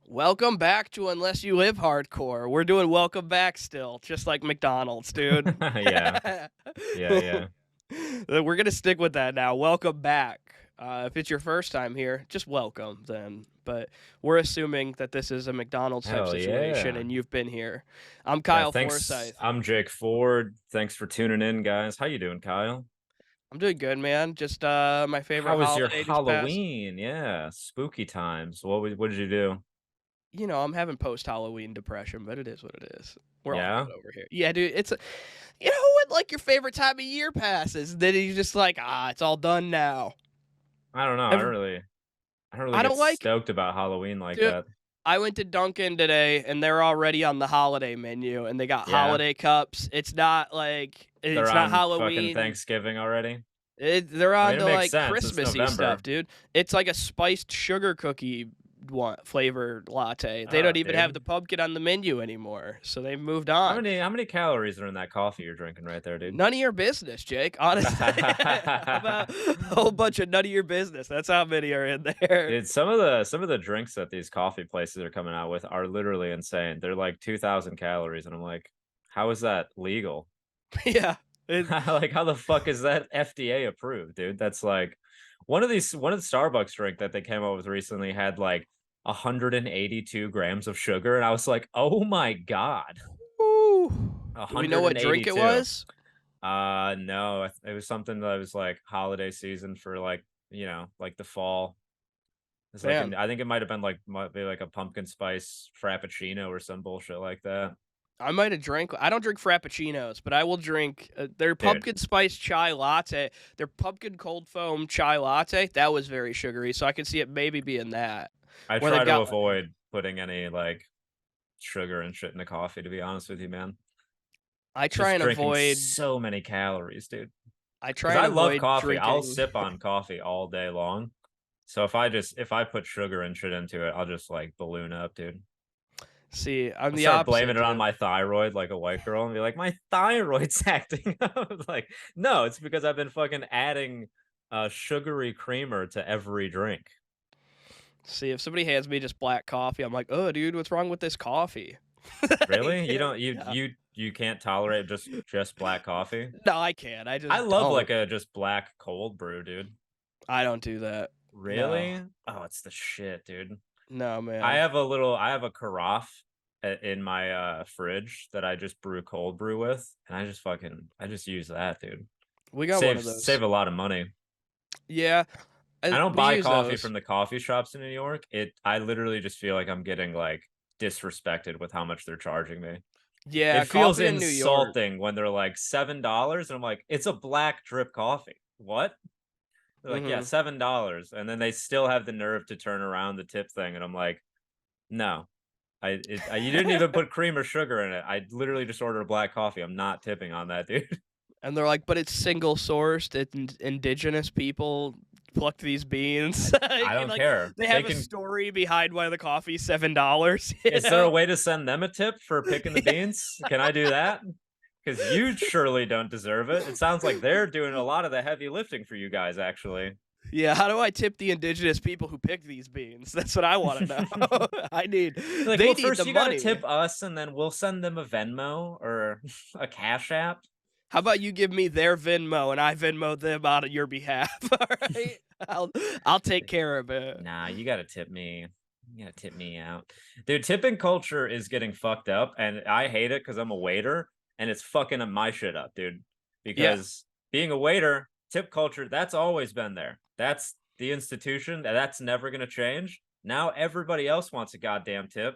Welcome back to Unless You Live Hardcore. We're doing welcome back still, just like McDonald's, dude. Yeah, yeah, yeah. We're gonna stick with that now. Welcome back. If it's your first time here, just welcome then. But we're assuming that this is a McDonald's type Hell situation yeah. and you've been here. I'm Yeah, Kyle thanks. Forsyth. I'm Jake Ford. Thanks for tuning in, guys. How you doing, Kyle? I'm doing good, man. Just my favorite How was your holiday just passed. Halloween? Yeah, spooky times. What did you do? I'm having post Halloween depression, but it is what it is. We're all Yeah? good over here. Yeah, dude. When like your favorite time of year passes, then you just like, it's all done now. I don't know. Every, I don't really I get don't like, stoked about Halloween like dude. that. I went to Dunkin' today, and they're already on the holiday menu, and they got Yeah? holiday cups. They're It's not on fucking Halloween. Thanksgiving already? They're I on mean, it to makes like sense. It's Christmassy stuff, November. dude. It's like a spiced sugar cookie one flavor latte. They Oh, don't even have dude. the pumpkin on the menu anymore, so they've moved How on. many how many calories are in that coffee you're drinking right there, dude? None of your business, Jake. Honestly, about a whole bunch of none of your business. That's how many are in there. Dude, some of the drinks that these coffee places are coming out with are literally insane. They're like 2,000 calories, and I'm like, how is that legal? Yeah, it, Like, how the fuck is that FDA approved, dude? That's like one of the Starbucks drink that they came out with recently had like 182 grams of sugar, and I was like, oh my god, whew. Do we know what drink it 182. was? No, it was something that was like holiday season for like like the fall. It's like Man, an I think it might have been like might be like a pumpkin spice frappuccino or some bullshit like that. I might have drank. I don't drink frappuccinos, but I will drink their Dude, pumpkin spice chai latte. Their pumpkin cold foam chai latte. That was very sugary, so I could see it maybe being that. I Where they've try to got. avoid putting any like sugar and shit in the coffee, to be honest with you, man. I It's try just and drinking avoid. so many calories, dude. I Because try and I love avoid coffee. I'll drinking. sip on coffee all day long. So if I put sugar and shit into it, I'll just like balloon up, dude. See, I'm I'll the start blaming opposite, it on dude. my thyroid like a white girl and be like, my thyroid's acting up. Like, no, it's because I've been fucking adding sugary creamer to every drink. See, if somebody hands me just black coffee, I'm like, "Oh, dude, what's wrong with this coffee?" Really? You don't Yeah. you can't tolerate just black coffee? No, I can't. I I just love don't. like a just black cold brew, dude. I don't do that. No. Really? Oh, it's the shit, dude. No, man. I have a carafe in my fridge that I just brew cold brew with, and I just use that, dude. We got one of those. Save a lot of money. Yeah, I don't we buy use coffee those. from the coffee shops in New York. I literally just feel like I'm getting like disrespected with how much they're charging me. Yeah, It feels coffee in New York. insulting when they're like $7, and I'm like, it's a black drip coffee. What? They're like, yeah, Mhm. $7. And then they still have the nerve to turn around the tip thing. And I'm like, no, you didn't even put cream or sugar in it. I literally just ordered a black coffee. I'm not tipping on that, dude. And they're like, "But it's single sourced. Indigenous people plucked these beans." I And don't like care. they They have a can. story behind why the coffee's $7. You Is there a know? way to send them a tip for picking the beans? Can I do that? Because you surely don't deserve it. It sounds like they're doing a lot of the heavy lifting for you guys, actually. Yeah, how do I tip the indigenous people who picked these beans? That's what I want to know. Like, They well, need the first you got to money. tip us, and then we'll send them a Venmo or a Cash App. How about you give me their Venmo and I Venmo them out on your behalf? All right, I'll take care of it. Nah, you gotta tip me. You gotta tip me out. Dude, tipping culture is getting fucked up, and I hate it because I'm a waiter, and it's fucking my shit up, dude. Yeah, Because being a waiter, tip culture, that's always been there. That's the institution, that's never gonna change. Now everybody else wants a goddamn tip.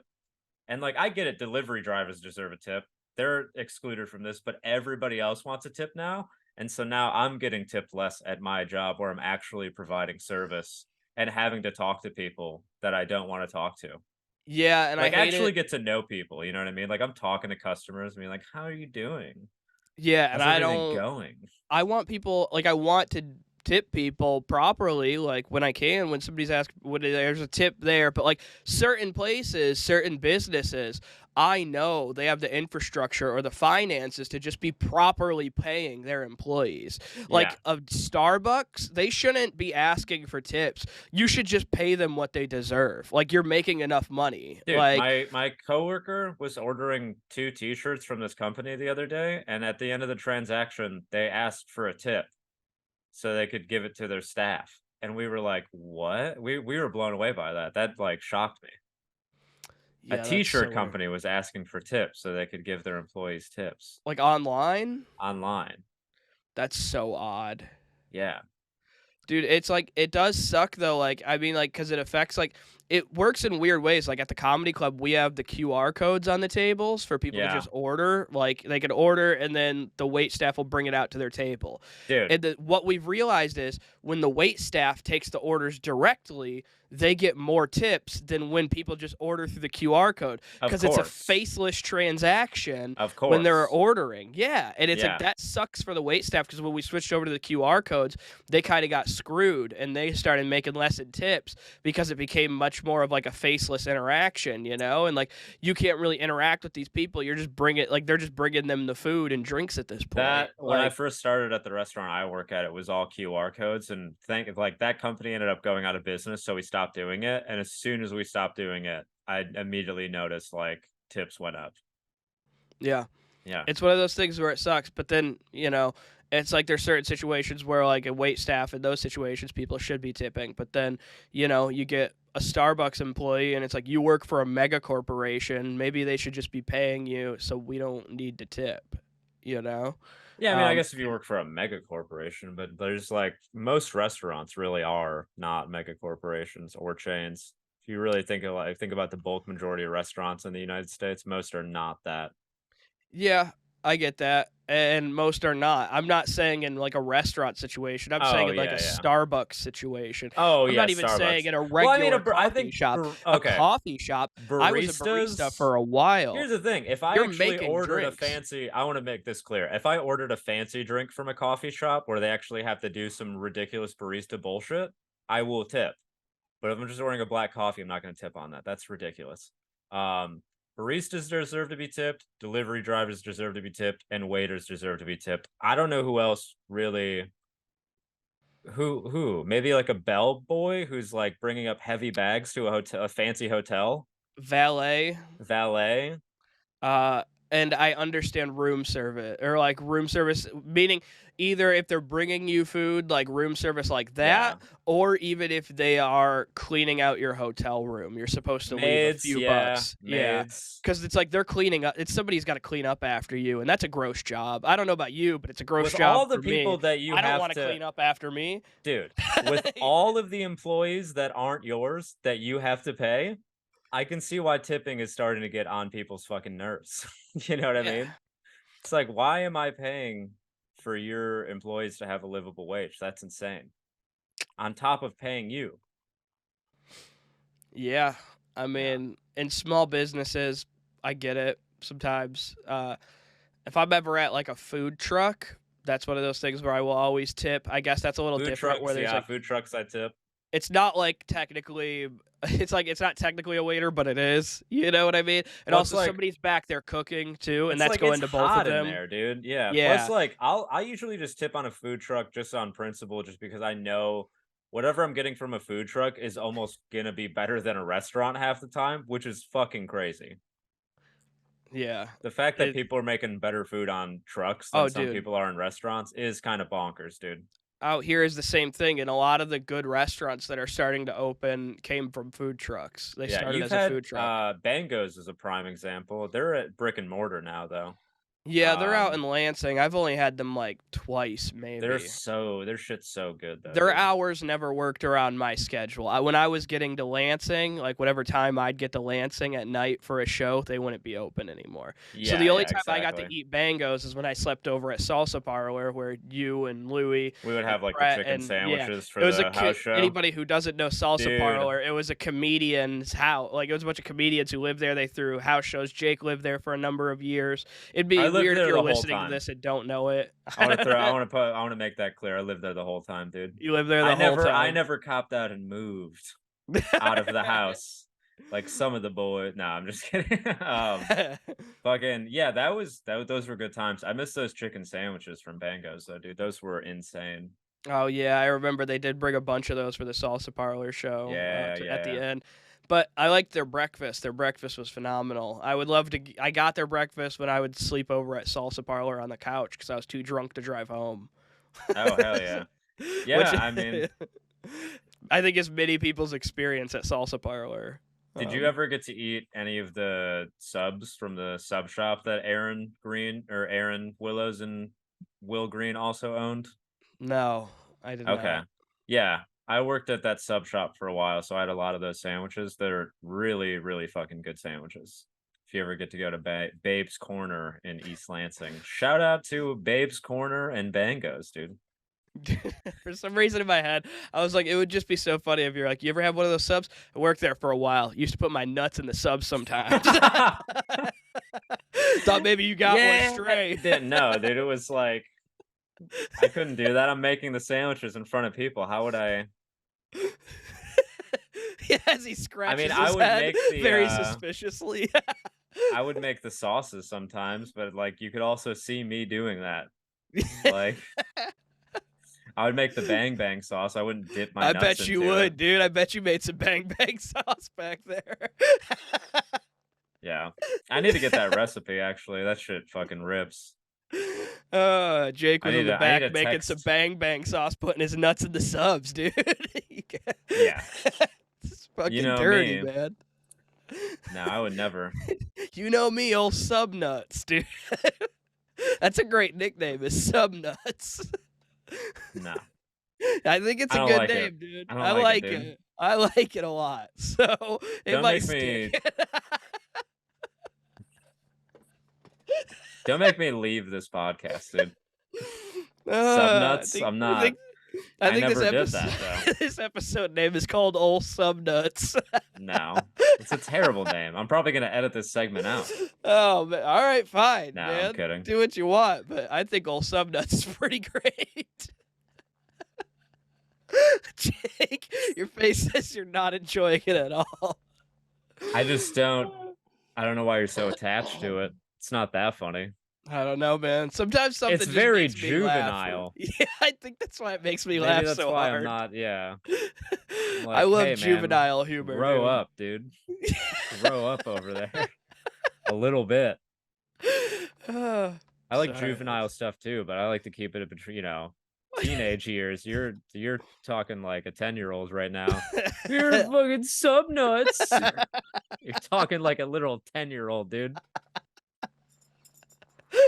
And like I get it, delivery drivers deserve a tip. They're excluded from this, but everybody else wants a tip now. And so now I'm getting tipped less at my job where I'm actually providing service and having to talk to people that I don't want to talk to. yeah, and I Like hate actually it. get to know people, you know what I mean? Like I'm talking to customers, being like, "How are you doing? Yeah, and How's I everything don't. going?" I want people like I want to tip people properly, like when I can. When somebody's asked, when there's a tip there, but like certain places, certain businesses, I know they have the infrastructure or the finances to just be properly paying their employees. Yeah. Like a Starbucks, they shouldn't be asking for tips. You should just pay them what they deserve. Like you're making enough money. Dude, Like my coworker was ordering 2 T-shirts from this company the other day, and at the end of the transaction, they asked for a tip so they could give it to their staff. And we were like, "What?" We were blown away by that. That, like, shocked me. A yeah, that's T-shirt so weird. company was asking for tips so they could give their employees tips Like online? online. That's so odd. Yeah. Dude, it's like it does suck though, like, I mean, like, because it affects, like it works in weird ways, like, at the comedy club, we have the QR codes on the tables for people to Yeah. just order, like, they can order and then the wait staff will bring it out to their table, Dude, and what we've realized is when the wait staff takes the orders directly, they get more tips than when people just order through the QR code of because it's a course. faceless transaction Of when they're course. ordering, yeah, and it's like, Yeah. that sucks for the wait staff because when we switched over to the QR codes, they kind of got screwed and they started making less in tips because it became much more of like a faceless interaction, you know? And like you can't really interact with these people. You're just bringing like they're just bringing them the food and drinks at this point. That when I Like first started at the restaurant I work at, it was all QR codes, and thank like, that company ended up going out of business, so we stopped doing it, and as soon as we stopped doing it, I immediately noticed, like, tips went up. yeah. Yeah. It's one of those things where it sucks, but then, it's like there's certain situations where like a wait staff in those situations people should be tipping, but then, you get a Starbucks employee and it's like you work for a mega corporation, maybe they should just be paying you so we don't need to tip, you know? Yeah, I mean, I Um guess if you work for a mega corporation, but there's, like most restaurants really are not mega corporations or chains. If you really think about the bulk majority of restaurants in the United States, most are not that. Yeah, I get that, and most are not. I'm not saying in, like, a restaurant situation, I'm saying Oh, in, like, a yeah, yeah. Starbucks situation. Oh, I'm yeah, not even saying Starbucks. in a Well, I mean, regular I coffee think shop. A okay, coffee shop, I was a barista baristas for a while. here's the thing, if I You're actually making ordered a drinks. fancy I wanna make this clear, if I ordered a fancy drink from a coffee shop where they actually have to do some ridiculous barista bullshit, I will tip. But if I'm just ordering a black coffee, I'm not gonna tip on that, that's ridiculous. Um, Baristas deserve to be tipped, delivery drivers deserve to be tipped, and waiters deserve to be tipped. I don't know who else really who? Maybe like a bellboy who's, like, bringing up heavy bags to a fancy hotel? Valet. Valet? Uh, and I understand room service or like room service, meaning either if they're bringing you food, like room service like Yeah. that, or even if they are cleaning out your hotel room, you're supposed to leave a Maids, few yeah, bucks. Yeah. maids. Because it's like they're cleaning up. It's somebody's got to clean up after you, and that's a gross job. I don't know about you, but it's a gross With job all the for me. people that you I don't have want to to clean up after me. dude, with all of the employees that aren't yours that you have to pay, I can see why tipping is starting to get on people's fucking nerves. You know what I Yeah. mean? It's like, why am I paying for your employees to have a livable wage? That's insane. On top of paying you. Yeah. I Yeah. mean, in small businesses, I get it sometimes. If I'm ever at like a food truck, that's one of those things where I will always tip. I guess that's a little Food different where trucks, there's yeah, like food trucks I tip. it's not like technically it's like it's not technically a waiter, but it is. You know what I mean? And Well, it's also like somebody's back there cooking too, and it's that's like it's going to both of hot in them. there, dude. Yeah. Plus, Yeah. like, I usually just tip on a food truck just on principle, just because I know whatever I'm getting from a food truck is almost gonna be better than a restaurant half the time, which is fucking crazy. Yeah. The fact that It people are making better food on trucks than Oh, some dude. people are in restaurants is kind of bonkers, dude. Out here is the same thing, and a lot of the good restaurants that are starting to open came from food trucks. They Yeah, started you've as a had food truck. Bangos is a prime example. They're at brick and mortar now, though. Yeah, they're out Um, in Lansing. I've only had them like twice, they're maybe. their shit's so good though, Their dude. hours never worked around my schedule. When I was getting to Lansing, like whatever time I'd get to Lansing at night for a show, they wouldn't be open anymore. So Yeah, the only yeah, time I got to exactly. eat bangos is when I slept over at Salsa Parlor, where you and Louie We would and have like the Brett chicken and yeah, sandwiches it for was the house show. anybody who doesn't know Salsa Dude, Parlor, it was a comedian's house. Like it was a bunch of comedians who lived there. They threw house shows. Jake lived there for a number of years. It'd I be lived weird if there you're the whole listening to time. this and don't know it. I wanna make that clear. I lived there the whole time, dude. You lived there the whole I time. never copped out and moved out of the house. Like some of the boys. No, I'm just kidding. Fucking yeah, those were good times. I miss those chicken sandwiches from Bango's though, dude. Those were insane. Oh yeah, I remember they did bring a bunch of those for the salsa parlor show Yeah, at the yeah. end. But I liked their breakfast. Their breakfast was phenomenal. I would love to. I got their breakfast when I would sleep over at salsa parlor on the couch because I was too drunk to drive home. Oh hell yeah. Which Yeah, I mean, I think is many people's experience at salsa parlor. did you Um, ever get to eat any of the subs from the sub shop that Aaron Willows and Will Green also owned? no, I did Okay. not. Yeah. I worked at that sub shop for a while, so I had a lot of those sandwiches. They're really, really fucking good sandwiches. If you ever get to go to Babe's Corner in East Lansing, shout out to Babe's Corner and Bangos, dude. For some reason in my head, I was like, it would just be so funny if you're like, you ever have one of those subs? I worked there for a while. Used to put my nuts in the subs sometimes. Thought maybe you got one stray. Didn't know, dude. It was like I couldn't do that. I'm making the sandwiches in front of people. How would I? Yeah, as he I mean, scratches his head very suspiciously. I would make the sauces sometimes, but like you could also see me doing that. Like I would make the bang bang sauce. I wouldn't dip my I nuts bet you into it. would, dude. I bet you made some bang bang sauce back there. Yeah. I need to get that recipe actually. That shit fucking rips. Jake was in the I need back to making some text. bang bang sauce, putting his nuts in the subs, dude. Yeah. It's You fucking know dirty, me. man. No, I would never. You know me, old sub nuts, dude. That's a great nickname, is sub nuts. No. I think it's I a don't good like name, it. dude. I don't I like it, like dude. it. I like it a lot. So it Don't might make me stick. don't make me leave this podcast, dude. I Subnuts? think I'm I not think I I think this never did episode that though. this episode name is called Old Sub Nuts. No. It's a terrible name. I'm probably gonna edit this segment out. Oh man. All right, fine, No, I'm man. kidding. Do what you want, but I think Old Sub Nuts is pretty great. Jake, your face says you're not enjoying it at all. I don't know why you're so attached to it. It's not that funny. I don't know, man. Sometimes It's something just very makes me laugh. juvenile. Yeah, I think that's why it makes me Maybe laugh that's so why I'm hard. not, yeah. I'm I like, love hey man, juvenile humor, grow dude. up, dude. Grow up over there. A little bit. Uh, I like sorry. juvenile stuff too, but I like to keep it between, teenage years. You're talking like a 10-year-old right now. You're fucking sub nuts. You're talking like a little 10-year-old, dude.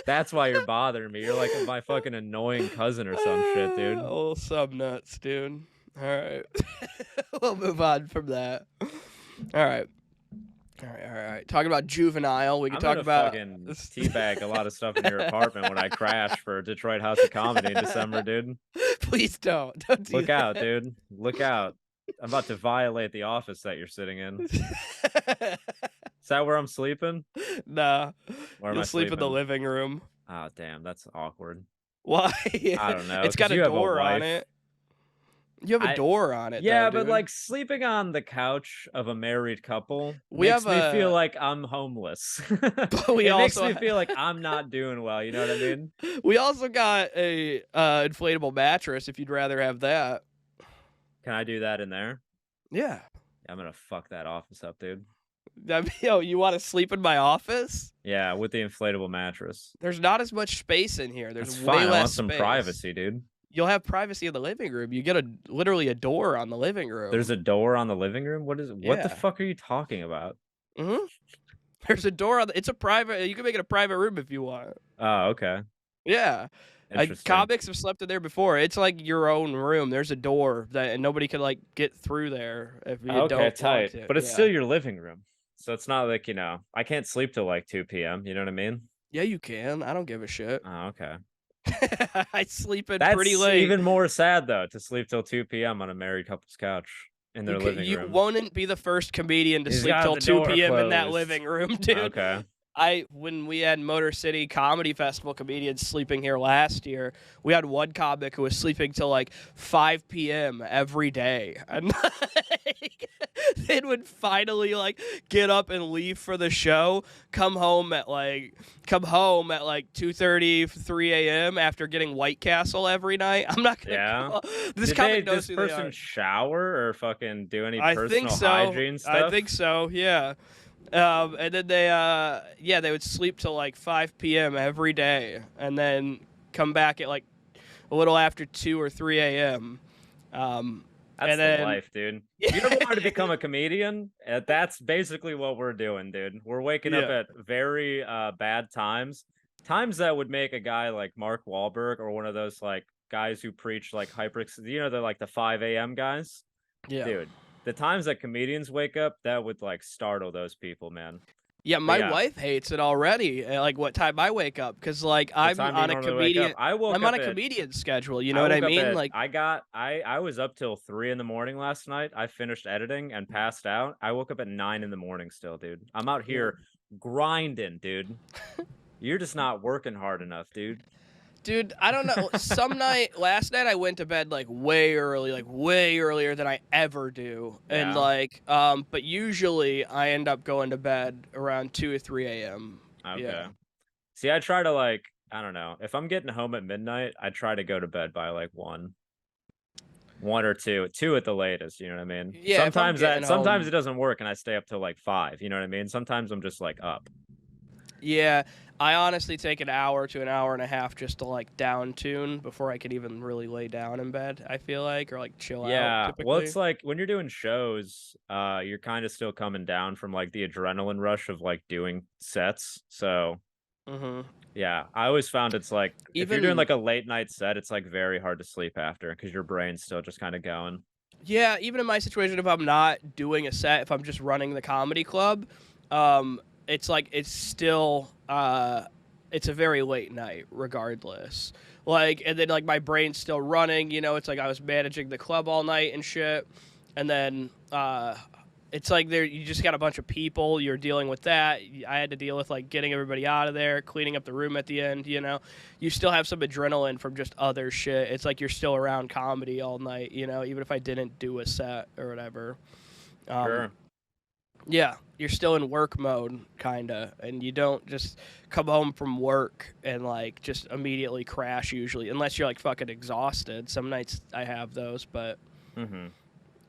That's why you're bothering me. You're like my fucking annoying cousin or some shit, dude. Old sub nuts, dude. All right. We'll move on from that. All right. All right, all right, all right. Talking about juvenile, we can I'm talk gonna about. fucking teabag a lot of stuff in your apartment when I crash for Detroit House of Comedy in December, dude. Please don't. Don't do Look that. out, dude. Look out. I'm about to violate the office that you're sitting in. Is that where I'm sleeping? Nah. Where am You'll I sleep in the sleeping? living room. Oh, damn, that's awkward. Why? I don't know. It's 'Cause got a you have a door on wife. it. You have a I door on it, Yeah, though, but dude. like sleeping on the couch of a married couple We makes have me feel a. like I'm homeless. We It makes also. me feel like I'm not doing well. You know what I mean? We also got a inflatable mattress. If you'd rather have that. Can I do that in there? Yeah. I'm gonna fuck that office up, dude. Yo, you want to sleep in my office? Yeah, with the inflatable mattress. There's not as much space in here. There's That's way fine. I less want some space. privacy, dude. You'll have privacy in the living room. You get literally a door on the living room. There's a door on the living room. What the Yeah. fuck are you talking about? There's a door on. It's a private. You can make it a private room if you want. Oh, okay. Yeah. Interesting. Comics have slept in there before. It's like your own room. There's a door that and nobody can like get through there if you don't Okay, want tight. to. But it's Yeah. still your living room. So it's not like, I can't sleep till like 2 p.m. You know what I mean? Yeah, you can. I don't give a shit. Oh, okay. I sleep in That's pretty late. even more sad though, to sleep till 2 p.m. on a married couple's couch in their living You room. won't be the first comedian to He's sleep got till the 2 door p.m. in that closed. living room, dude. Okay. When we had Motor City Comedy Festival comedians sleeping here last year, we had one comic who was sleeping till like 5 p.m. every day. And they would finally like get up and leave for the show, come home at like 2:30, 3 a.m. after getting White Castle every night. I'm not gonna Yeah. call. This Did they comic knows this who they are. person shower or fucking do any I think personal so. hygiene I stuff? think so. Yeah. And then they would sleep till like 5 p.m. every day, and then come back at like a little after 2 or 3 a.m. That's And the then life, dude. If you ever wanted to become a comedian, that's basically what we're doing, dude. We're waking up yeah, at very bad times. Times that would make a guy like Mark Wahlberg or one of those like guys who preach like hyper, they're like the 5 a.m. guys. yeah. Dude, the times that comedians wake up, that would like startle those people, man. Yeah, But my yeah, wife hates it already. Like what time I wake up, because like what time do you normally wake up? I'm on a comedian schedule. You know I what I woke up mean? at Like, I was up till 3 in the morning last night. I finished editing and passed out. I woke up at 9 in the morning still, dude. I'm out yeah. here grinding, dude. You're just not working hard enough, dude. Dude, I don't know. Last night I went to bed like way early, like way earlier than I ever do, and Yeah. like, but usually I end up going to bed around 2 or 3 a.m. Okay. Yeah. See, I try to like, I don't know. If I'm getting home at midnight, I try to go to bed by like 1 or 2, 2 at the latest, you know what I mean? Yeah, if I'm getting Sometimes it home, doesn't work and I stay up till like 5, you know what I mean? Sometimes I'm just like up. yeah, I honestly take an hour to an hour and a half just to like down tune before I could even really lay down in bed, I feel like, or like chill out Yeah, well, typically. it's like when you're doing shows, you're kind of still coming down from like the adrenaline rush of like doing sets. So, Mhm. yeah, I always found it's like if you're doing Even like a late night set, it's like very hard to sleep after because your brain's still just kind of going. Yeah, even in my situation, if I'm not doing a set, if I'm just running the comedy club, it's like it's a very late night regardless. Like, and then like my brain's still running. You know, it's like I was managing the club all night and shit, and then it's like there you just got a bunch of people. You're dealing with that. I had to deal with like getting everybody out of there, cleaning up the room at the end. You know, you still have some adrenaline from just other shit. It's like you're still around comedy all night. You know, even if I didn't do a set or whatever. Um, Sure. yeah, you're still in work mode, kinda, and you don't just come home from work and like just immediately crash. Usually, unless you're like fucking exhausted. Some nights I have those, but Mm-hmm.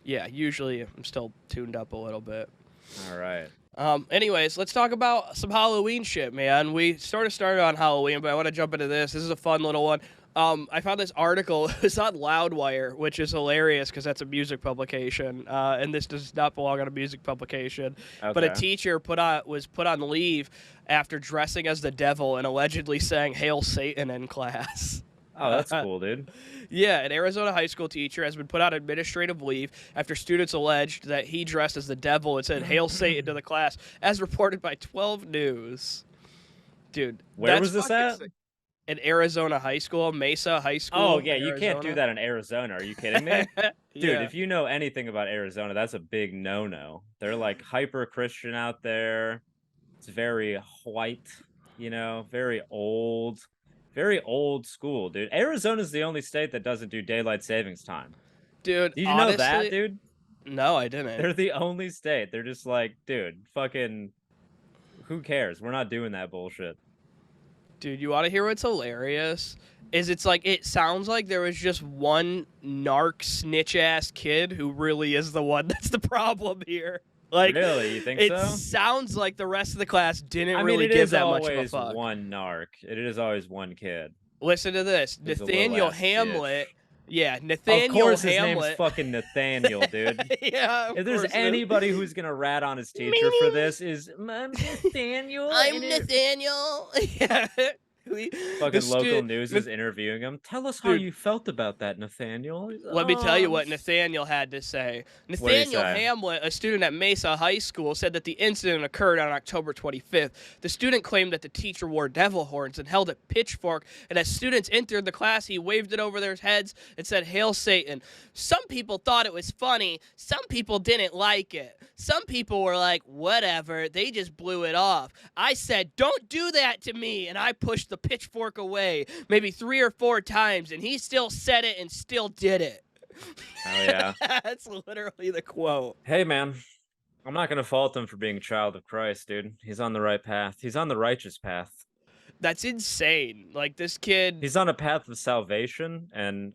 yeah, usually I'm still tuned up a little bit. All right. Anyways, let's talk about some Halloween shit, man. We sort of started on Halloween, but I want to jump into this. This is a fun little one. I found this article. It's on Loudwire, which is hilarious because that's a music publication, and this does not belong on a music publication. But a Okay. teacher was put on leave after dressing as the devil and allegedly saying "Hail Satan" in class. Oh, that's cool, dude. Yeah, an Arizona high school teacher has been put on administrative leave after students alleged that he dressed as the devil and said "Hail Satan" to the class, as reported by 12 News. Dude, Where that's was this fucking at? sick. An Arizona high school, Mesa High Oh, School yeah, in you can't do Arizona. that in Arizona. Are you kidding me? Dude, Yeah. if you know anything about Arizona, that's a big no-no. They're like hyper Christian out there. It's very white, very old school, dude. Arizona's the only state that doesn't do daylight savings time. Dude, Did you know that, honestly, dude? no, I didn't. They're the only state. They're just like, dude, fucking, who cares? We're not doing that bullshit. Dude, you want to hear what's hilarious? It's like it sounds like there was just one narc snitch ass kid who really is the one that's the problem here. Like, Really? You think it so? sounds like the rest of the class didn't I mean, really it give is that much of a always fuck. one narc. It is always one kid. Listen to this. He's a little Nathaniel ass Hamlet. bitch. Yeah, Of Nathaniel course, his name's Hamlet. fucking Nathaniel, dude. Yeah, of If there's course. anybody who's gonna rat on his teacher for this, is Nathaniel. I'm and it- Nathaniel. Yeah. Fucking local news is Nath- interviewing him. Tell us how Dude, you felt about that, Nathaniel. let me tell you I'm what Nathaniel had to say. What did he Nathaniel say? Hamlet, a student at Mesa High School, said that the incident occurred on October 25th. The student claimed that the teacher wore devil horns and held a pitchfork, and as students entered the class, he waved it over their heads and said, "Hail Satan." Some people thought it was funny. Some people didn't like it. Some people were like, whatever. They just blew it off. I said, "Don't do that to me," and I pushed the pitchfork away maybe 3 or 4 times, and he still said it and still did it. Oh yeah. That's literally the quote. Hey man, I'm not gonna fault him for being a child of Christ, dude. He's on the right path. He's on the righteous path. That's insane. Like this kid, He's on a path of salvation and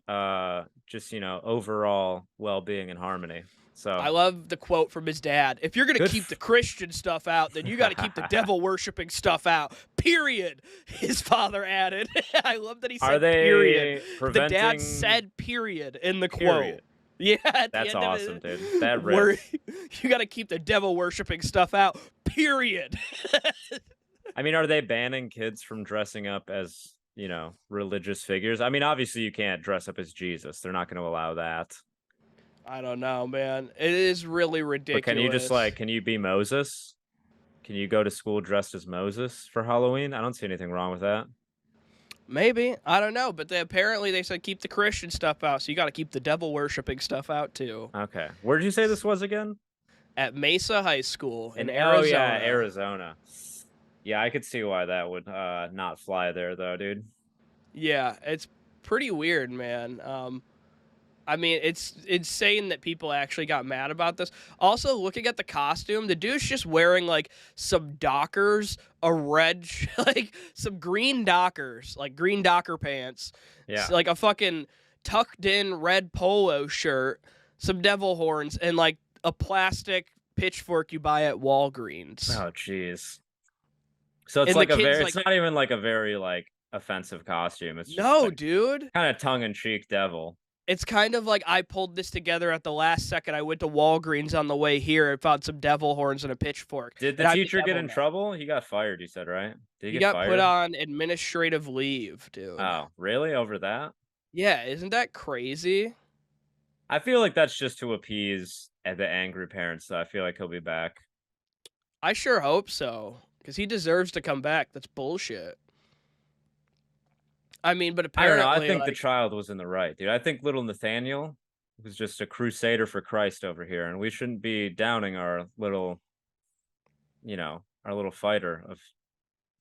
just overall well-being and harmony. I So love the quote from his dad. If you're going to good. keep the Christian stuff out, then you got to keep the devil worshiping stuff out. Period. His father added. I love that he Are said period. they The dad preventing said period in the quote. period? Yeah, at the That's end awesome, of it, dude. That where rips. you got to keep the devil worshiping stuff out. Period. I mean, are they banning kids from dressing up as, religious figures? I mean, obviously you can't dress up as Jesus. They're not going to allow that. I don't know, man. It is really But can you just ridiculous. can you be Moses? Can you go to school dressed as Moses for Halloween? I don't see anything wrong with that. Maybe, I don't know, but apparently they said keep the Christian stuff out, so you got to keep the devil worshiping stuff out too. Okay. Where did you say this was again? At Mesa High School in Oh yeah, Arizona. Arizona. Yeah, I could see why that would not fly there though, dude. Yeah, it's pretty weird, man. I mean, it's insane that people actually got mad about this. Also, looking at the costume, the dude's just wearing like some Dockers, a red, like some green Dockers, like green Docker pants, Yeah. like a fucking tucked in red polo shirt, some devil horns, and like a plastic pitchfork you buy at Walgreens. Oh jeez. So it's And the like kid's it's not even like a very like offensive costume. It's just no, like dude. kind of tongue in cheek devil. It's kind of like I pulled this together at the last second. I went to Walgreens on the way here and found some devil horns and a pitchfork. Did the And I'm the teacher get devil in now. trouble? He got fired, you said, right? Did he He get got put fired? on administrative leave, dude. Oh, really? Over that? Yeah, isn't that crazy? I feel like that's just to appease the angry parents, so I feel like he'll be back. I sure hope so, because he deserves to come back. That's bullshit. I mean, but I don't know. I apparently, think the like, child was in the right, dude. I think little Nathaniel was just a crusader for Christ over here, and we shouldn't be downing our little fighter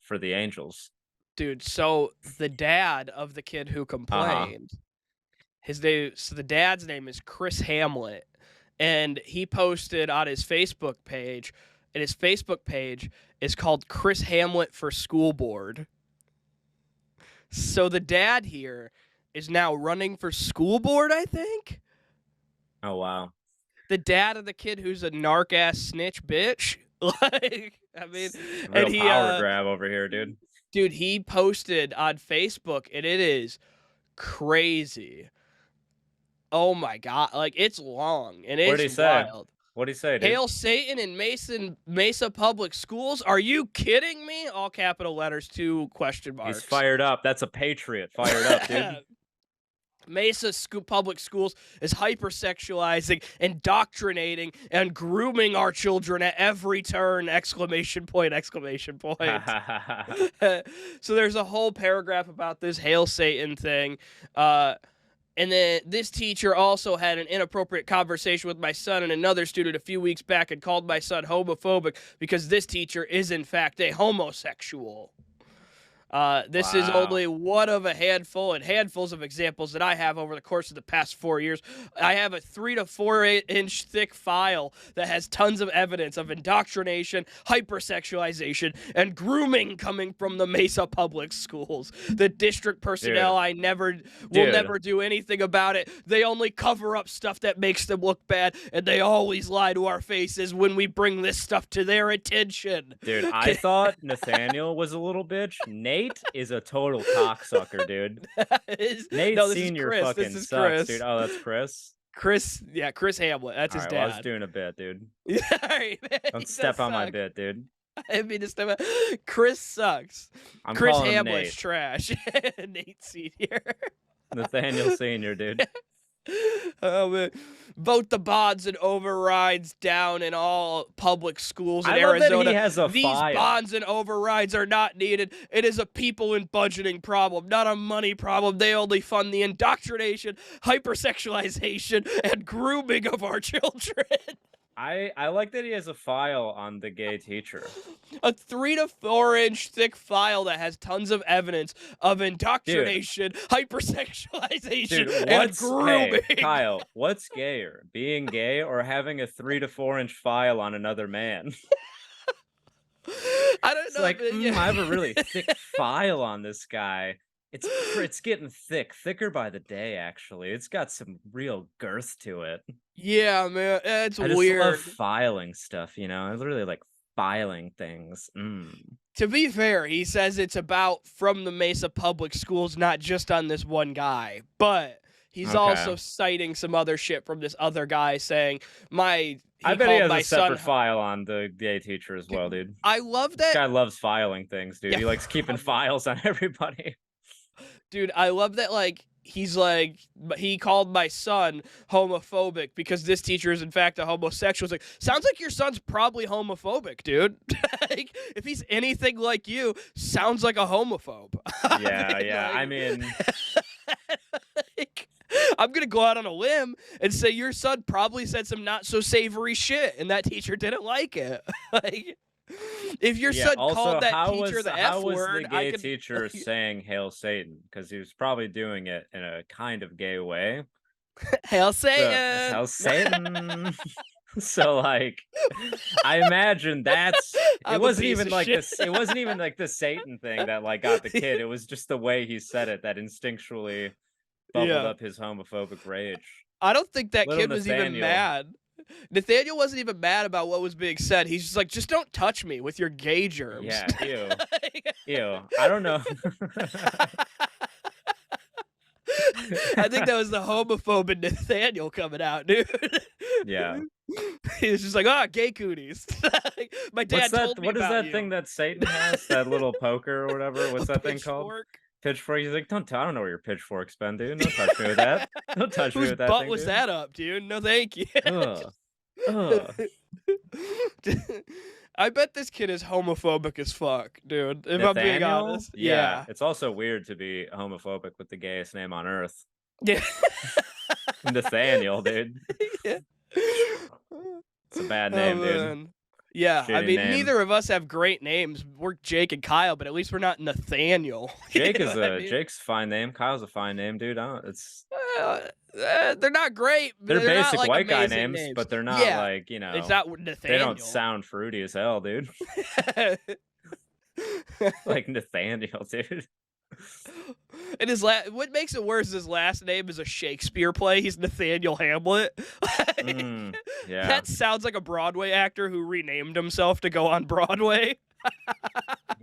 for the angels. dude, so the dad of the kid who Uh-huh. complained, so the dad's name is Chris Hamlet, and he posted on his Facebook page, and his Facebook page is called Chris Hamlet for School Board. So the dad here is now running for school board, I think. Oh wow. The dad of the kid who's a narc ass snitch bitch. Like, I mean, Real and he power grab over here, dude. dude, he posted on Facebook and it is crazy. Oh my god, like it's long and What did he it's say? wild. What did he say, dude? Hail Satan in Mesa Public Schools. Are you kidding me? All capital letters, 2 question marks. He's fired up. That's a patriot. Fired up, dude. Mesa Public Schools is hypersexualizing, indoctrinating, and grooming our children at every turn! Exclamation point! Exclamation point! So there's a whole paragraph about this Hail Satan thing. And then this teacher also had an inappropriate conversation with my son and another student a few weeks back and called my son homophobic because this teacher is, in fact, a homosexual. This is Wow. only one of a handful and handfuls of examples that I have over the course of the past 4 years. I have a 3 to 4 inch thick file that has tons of evidence of indoctrination, hypersexualization, and grooming coming from the Mesa Public Schools. The district personnel, Dude. will never do anything about it. They only cover up stuff that makes them look bad, and they always lie to our faces when we bring this stuff to their attention. Dude, I thought Nathaniel was a little bitch. Nate is a total cocksucker, dude. Nate No, this Senior is Chris. fucking This is sucks, Chris. dude. Oh, that's Chris. Chris Hamlet. That's All his right, dad. well, I was doing a bit, dude. Yeah, all right, man. He Don't does step on my suck. bit, dude. I mean to step on. Chris sucks. I'm Chris calling him Hamlet's Nate. trash. Nate Senior. Nathaniel Senior, dude. Oh man. Vote the bonds and overrides down in all public schools in I love Arizona. that he has a These file. bonds and overrides are not needed. It is a people and budgeting problem, not a money problem. They only fund the indoctrination, hypersexualization, and grooming of our children. I like that he has a file on the gay teacher. A 3 to 4 inch thick file that has tons of evidence of Dude, indoctrination, hypersexualization, dude, and what's grooming. hey, Kyle, what's gayer? Being gay or having a 3 to 4 inch file on another man? I don't It's know, like, but yeah. I have a really thick file on this guy. It's getting thicker by the day, actually. It's got some real girth to it. Yeah, man, it's I just love weird. filing stuff, I really like filing things. To be fair, he says it's about from the Mesa Public Schools, not just on this one guy, but he's Okay. also citing some other shit from this other guy saying I he bet he called has a my son. separate file on the gay teacher as well, dude. I love This that. guy loves filing things, dude. Yeah, He likes keeping probably. files on everybody. Dude, I love that. Like he's like, he called my son homophobic because this teacher is in fact a homosexual. It's like, sounds like your son's probably homophobic, dude. Like, if he's anything like you, sounds like a homophobe. Yeah, yeah. I Like, mean, like, I'm gonna go out on a limb and say your son probably said some not so savory shit, and that teacher didn't like it. Like, if your yeah. son Also, called that teacher the how F was the word, I gay could. teacher saying "Hail Satan"? Because he was probably doing it in a kind of gay way. Hail So, Satan. "Hail Satan." So like, I imagine it I'm a wasn't piece even of like shit. this. It wasn't even like the Satan thing that like got the kid. It was just the way he said it that instinctually bubbled Yeah. up his homophobic rage. I don't think that Little kid was even Nathaniel. mad. Nathaniel wasn't even mad about what was being said. He's just like, just don't touch me with your gay germs. Yeah, ew. Ew. I don't know. I think that was the homophobe in Nathaniel coming out, dude. Yeah. He was just like, ah, gay cooties. Like, my What's dad that? told me What is about that you. thing that Satan has? That little poker or whatever? A What's that thing called? pitchfork. Pitchfork. He's like, I don't know where your pitchfork's been, dude. Don't touch me with that. Don't touch me Whose with that butt thing, was dude. that up, dude? No, thank you. Ugh. Ugh. I bet this kid is homophobic as fuck, dude. If I'm being Nathaniel? honest. Yeah. Yeah. It's also weird to be homophobic with the gayest name on earth. Yeah. Nathaniel, dude. Yeah. It's a bad Oh name, dude. man. Yeah, I Shitty mean, name. neither of us have great names. We're Jake and Kyle, but at least we're not Nathaniel. You know what I mean? Jake's a fine name. Kyle's a fine name, dude. It's Uh, they're not great, but they're they're not basic like white guy amazing names, names. but they're not Yeah, like, it's not they don't Nathaniel. sound fruity as hell, dude. Like Nathaniel, dude. And what makes it worse is his last name is a Shakespeare play. He's Nathaniel Hamlet. Like, Yeah. that sounds like a Broadway actor who renamed himself to go on Broadway.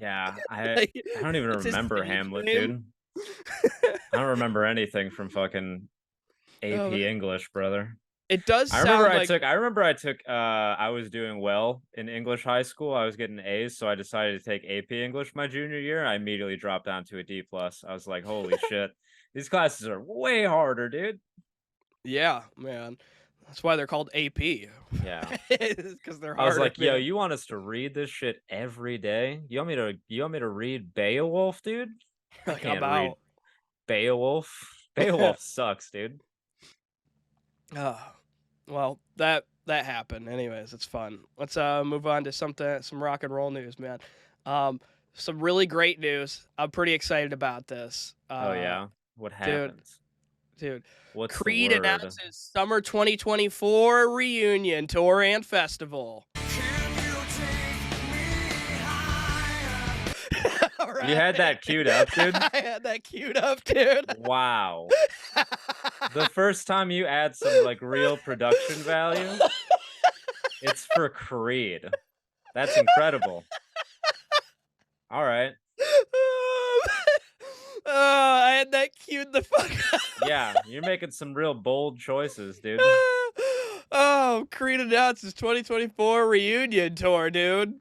Yeah. Like, I don't even it's his remember stage Hamlet, name. dude. I don't remember anything from fucking AP Um, English, brother. it does I remember sound like I was doing well in English high school. I was getting A's, so I decided to take AP English my junior year. I immediately dropped down to a D plus. I was like, holy shit. These classes are way harder, dude. yeah, man. That's why they're called AP. Yeah. Because they're I was harder, like, yo, man. you want us to read this shit every day? You want me to read Beowulf, dude? I Like, I'm can't read out. Beowulf. Beowulf sucks, dude. Well, that happened. Anyways, it's fun. Let's move on to some rock and roll news, man. Some really great news. I'm pretty excited about this. Oh yeah. What Dude, happens? dude. What's the Creed word? announces summer 2024 reunion tour and festival. You had that queued up, dude? I had that queued up, dude. Wow. The first time you add some like real production value, it's for Creed. That's incredible. All right. Oh, I had that queued the fuck up. Yeah, you're making some real bold choices, dude. Oh, Creed announces 2024 reunion tour, dude.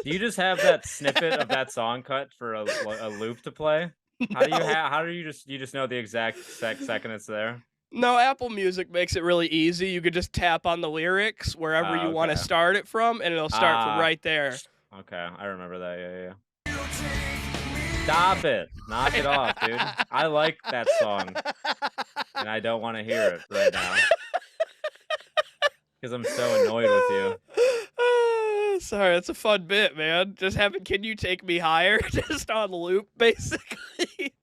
Do you just have that snippet of that song cut for a loop to play? How do you just know the exact second it's there? No, Apple Music makes it really easy. You could just tap on the lyrics wherever you want to Okay. start it from, and it'll start from right there. Okay, I remember that. Yeah, yeah. Stop it. Knock it off, dude. I like that song, and I don't wanna hear it right now because 'cause I'm so annoyed with you. Sorry, that's a fun bit, man. Just having "Can You Take Me Higher" just on loop, basically.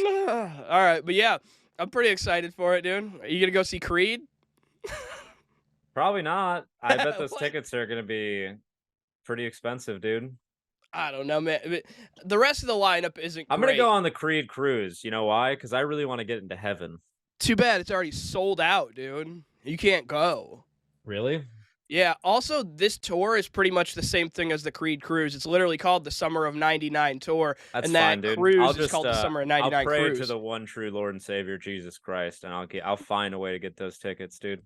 All right, but yeah, I'm pretty excited for it, dude. Are you gonna go see Creed? Probably not. I bet those What? tickets are gonna be pretty expensive, dude. I don't know, man. The rest of the lineup isn't I'm gonna go great. on the Creed cruise. You know why? Because I really wanna get into heaven. Too bad it's already sold out, dude. You can't go. Really? Yeah, also, this tour is pretty much the same thing as the Creed cruise. It's literally called the Summer of '99 tour, That's and fine, that dude. I'll cruise is just, called the Summer of I'll '99 pray to cruise. the one true Lord and Savior, Jesus Christ, and I'll find a way to get those tickets, dude.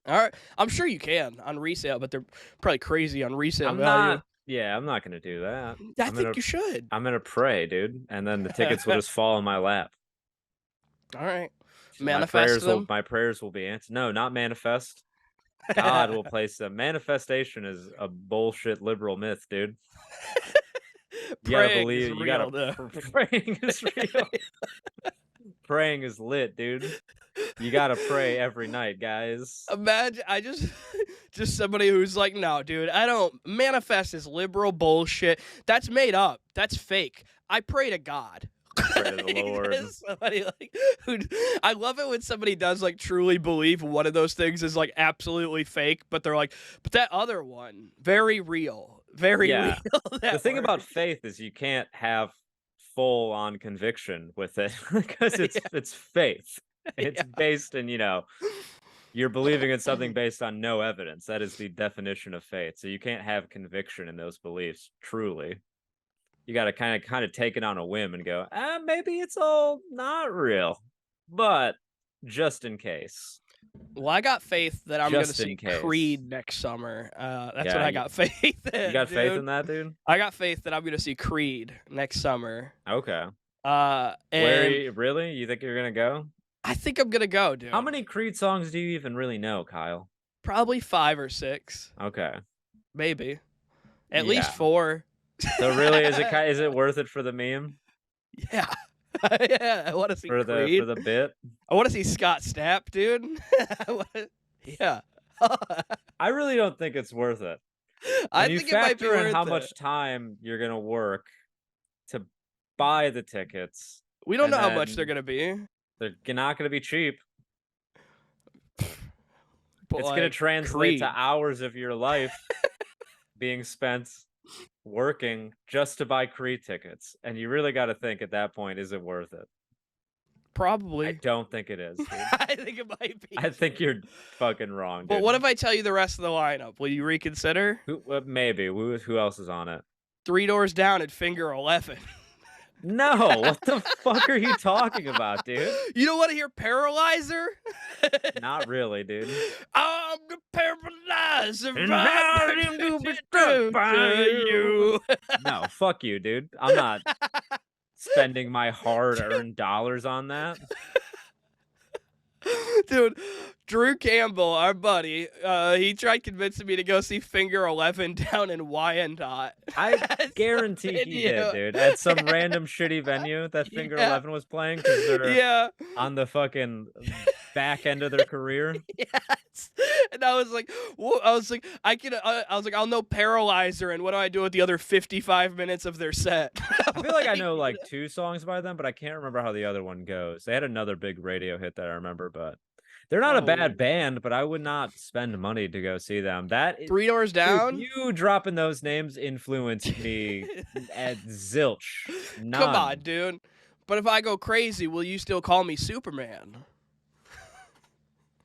All right, I'm sure you can on resale, but they're probably crazy on resale I'm value. not yeah, I'm not gonna do that. I think you should. I'm gonna pray, dude, and then the tickets will just fall in my lap. All right, My manifest prayers will them. my prayers will be answered. No, not manifest. God will place them. Manifestation is a bullshit liberal myth, dude. You gotta Praying is believe. You gotta real, though. praying is real. Praying is lit, dude. You gotta pray every night, guys. Imagine I just just somebody who's like, "No, dude, I don't manifest is liberal bullshit. That's made up. That's fake. I pray to God." Pray to the Lord. There's somebody like who I love it when somebody does like truly believe one of those things is like absolutely fake, but they're like, "But that other one, very real. Very real." Yeah. The That thing about works. faith is you can't have full on conviction with it because Yeah. it's faith. It's Yeah. based in, you're believing in something based on no evidence. That is the definition of faith. So you can't have conviction in those beliefs truly. You got to kind of take it on a whim and go, maybe it's all not real. But just in case. Well, I got faith that I'm gonna Just see in case. Creed next summer. That's what Yeah, I got faith you in, got faith dude. in that, dude? I got faith that I'm gonna see Creed next summer. Okay. Where are And you, really? You think you're gonna go? I think I'm gonna go, How dude. many Creed songs do you even really know, Kyle? Probably 5 or 6, Okay. maybe. At least Yeah. 4. So really, is it worth it for the meme? Yeah. Yeah, I wanna see For Creed. the bit? I wanna see Scott Stapp, dude. I wanna yeah. I really don't think it's worth it. I When you think it might be factor in how worth it. much time you're gonna work to buy the tickets, We don't and know how much they're then gonna be, not gonna be cheap. but, It's gonna like, translate to Creed. hours of your life being spent working just to buy Creed tickets, and you really gotta think at that point, is it worth it? I Probably. don't think it is, dude. I think it might be I think too. you're fucking wrong, But what dude. if I tell you the rest of the lineup? Will you reconsider? Maybe. Who else is on it? Three Doors Down at Finger 11. No, what the fuck are you talking about, dude? You don't want to hear Paralyzer? Not really, dude. I'm the paralyzer And how to be struck by you. you. No, fuck you, dude. I'm not spending my hard-earned dollars on that. Dude, Drew Campbell, our buddy, he tried convincing me to go see Finger 11 down in Wyandotte. I That's the guarantee he did, video. dude. At some random shitty venue that Finger Yeah, 11 was playing because they're yeah. on the fucking back end of their career. Yes. And I was like, I was like, I was like, I'll know Paralyzer, and what do I do with the other 55 minutes of their set? I feel like I know like 2 songs by them, but I can't remember how the other one goes. They had another big radio hit that I remember, but they're not a Oh, bad weird. band, but I would not spend money to go see them. Three Doors Dude, Down? you dropping those names influenced me at zilch. Come on, None. dude. But if I go crazy, will you still call me Superman?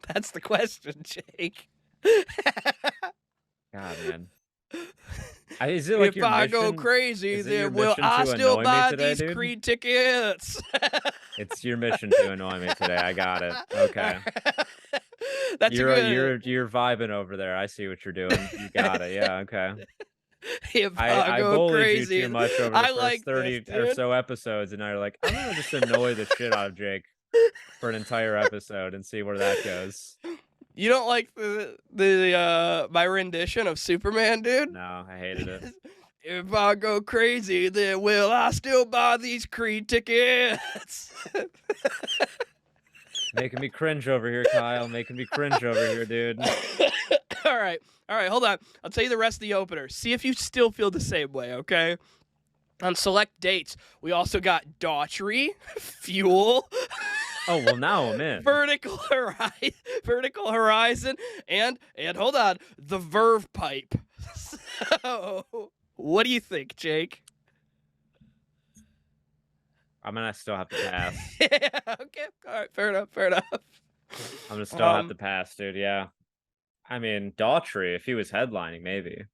That's the question, Jake. God, man. Is it like If your I go mission? crazy, Is it your then will mission I to still annoy me buy today, these dude? Creed tickets? It's your mission to annoy me today. I got it. Okay. That's a good. You're vibing over there. I see what you're doing. You got it. Yeah, okay. If I I go bullied you crazy, too much over the I first like this, 30 or dude. so episodes, and now you're like, I'm gonna just annoy the shit out of Jake for an entire episode and see where that goes. You don't like the my rendition of Superman, dude? No, I hated it. If I go crazy, then will I still buy these Creed tickets? Making me cringe over here, Kyle. Making me cringe over here, dude. All right. All right, hold on. I'll tell you the rest of the opener. See if you still feel the same way, okay? On select dates, we also got Daughtry, Fuel, Oh, well, now I'm in. Vertical Horizon, and hold on, the Verve Pipe. So, what do you think, Jake? I'm gonna still have to pass. Yeah, okay. All right, fair enough, fair enough. I'm gonna still have to pass, dude. Yeah. I mean, Daughtry, if he was headlining, maybe.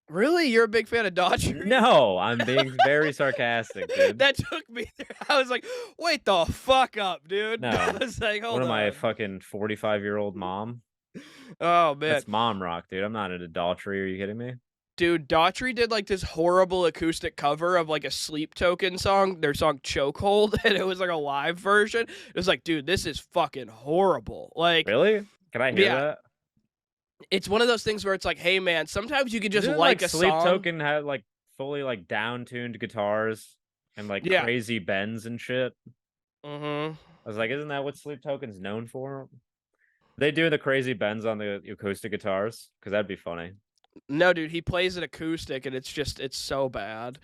Really? You're a big fan of Daughtry? No, I'm being very sarcastic, dude. That took me there. I was like, wait the fuck up, dude. I No. was like, What hold am I, a on. fucking 45-year-old mom? Oh, man. That's mom rock, dude. I'm not into Daughtry. Are you kidding me? Dude, Daughtry did like this horrible acoustic cover of like a Sleep Token song, their song Chokehold, and it was like a live version. It was like, dude, this is fucking horrible. Like, Really? Can I hear yeah, that? it's one of those things where it's like, hey man, sometimes you can just Didn't like like a Sleep song. Token have like fully like down-tuned guitars and like Yeah. crazy bends and shit? Mm-hmm. I was like, isn't that what Sleep Token's known for? They do the crazy bends on the acoustic guitars? Because that'd be funny. No, dude, he plays it acoustic and it's so bad.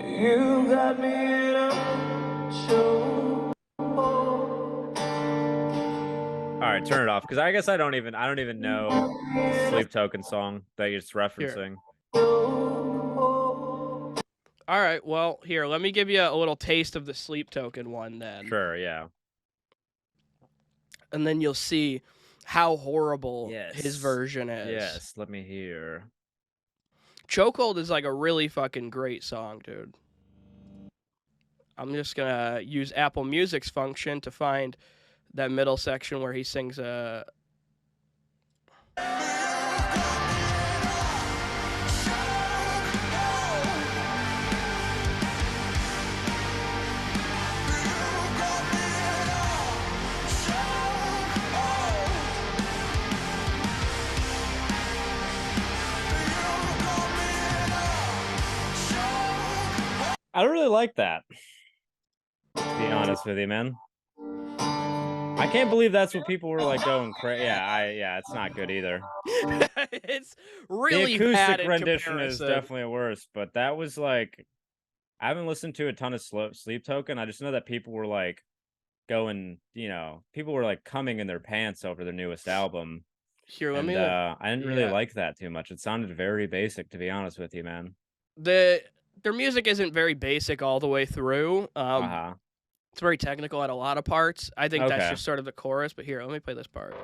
You got me in a chokehold. All right, turn it off because I guess I don't even know the Sleep Token song that it's referencing. All right, well, here, let me give you a little taste of the Sleep Token one then. Sure, yeah. And then you'll see how horrible Yes. his version is. Yes, let me hear. Chokehold is like a really fucking great song, dude. I'm just gonna use Apple Music's function to find that middle section where he sings I don't really like that. To be honest with you, man. I can't believe that's what people were like going crazy. Yeah, it's not good either. It's really the bad acoustic in rendition comparison. is definitely worse, but that was like I haven't listened to a ton of Sleep Token. I just know that people were like going, people were like coming in their pants over their newest album. Here, let And me. I didn't really like that too much. It sounded very basic, to be honest with you, man. Their music isn't very basic all the way through. It's very technical at a lot of parts. I think that's just sort of the chorus. But here, let me play this part.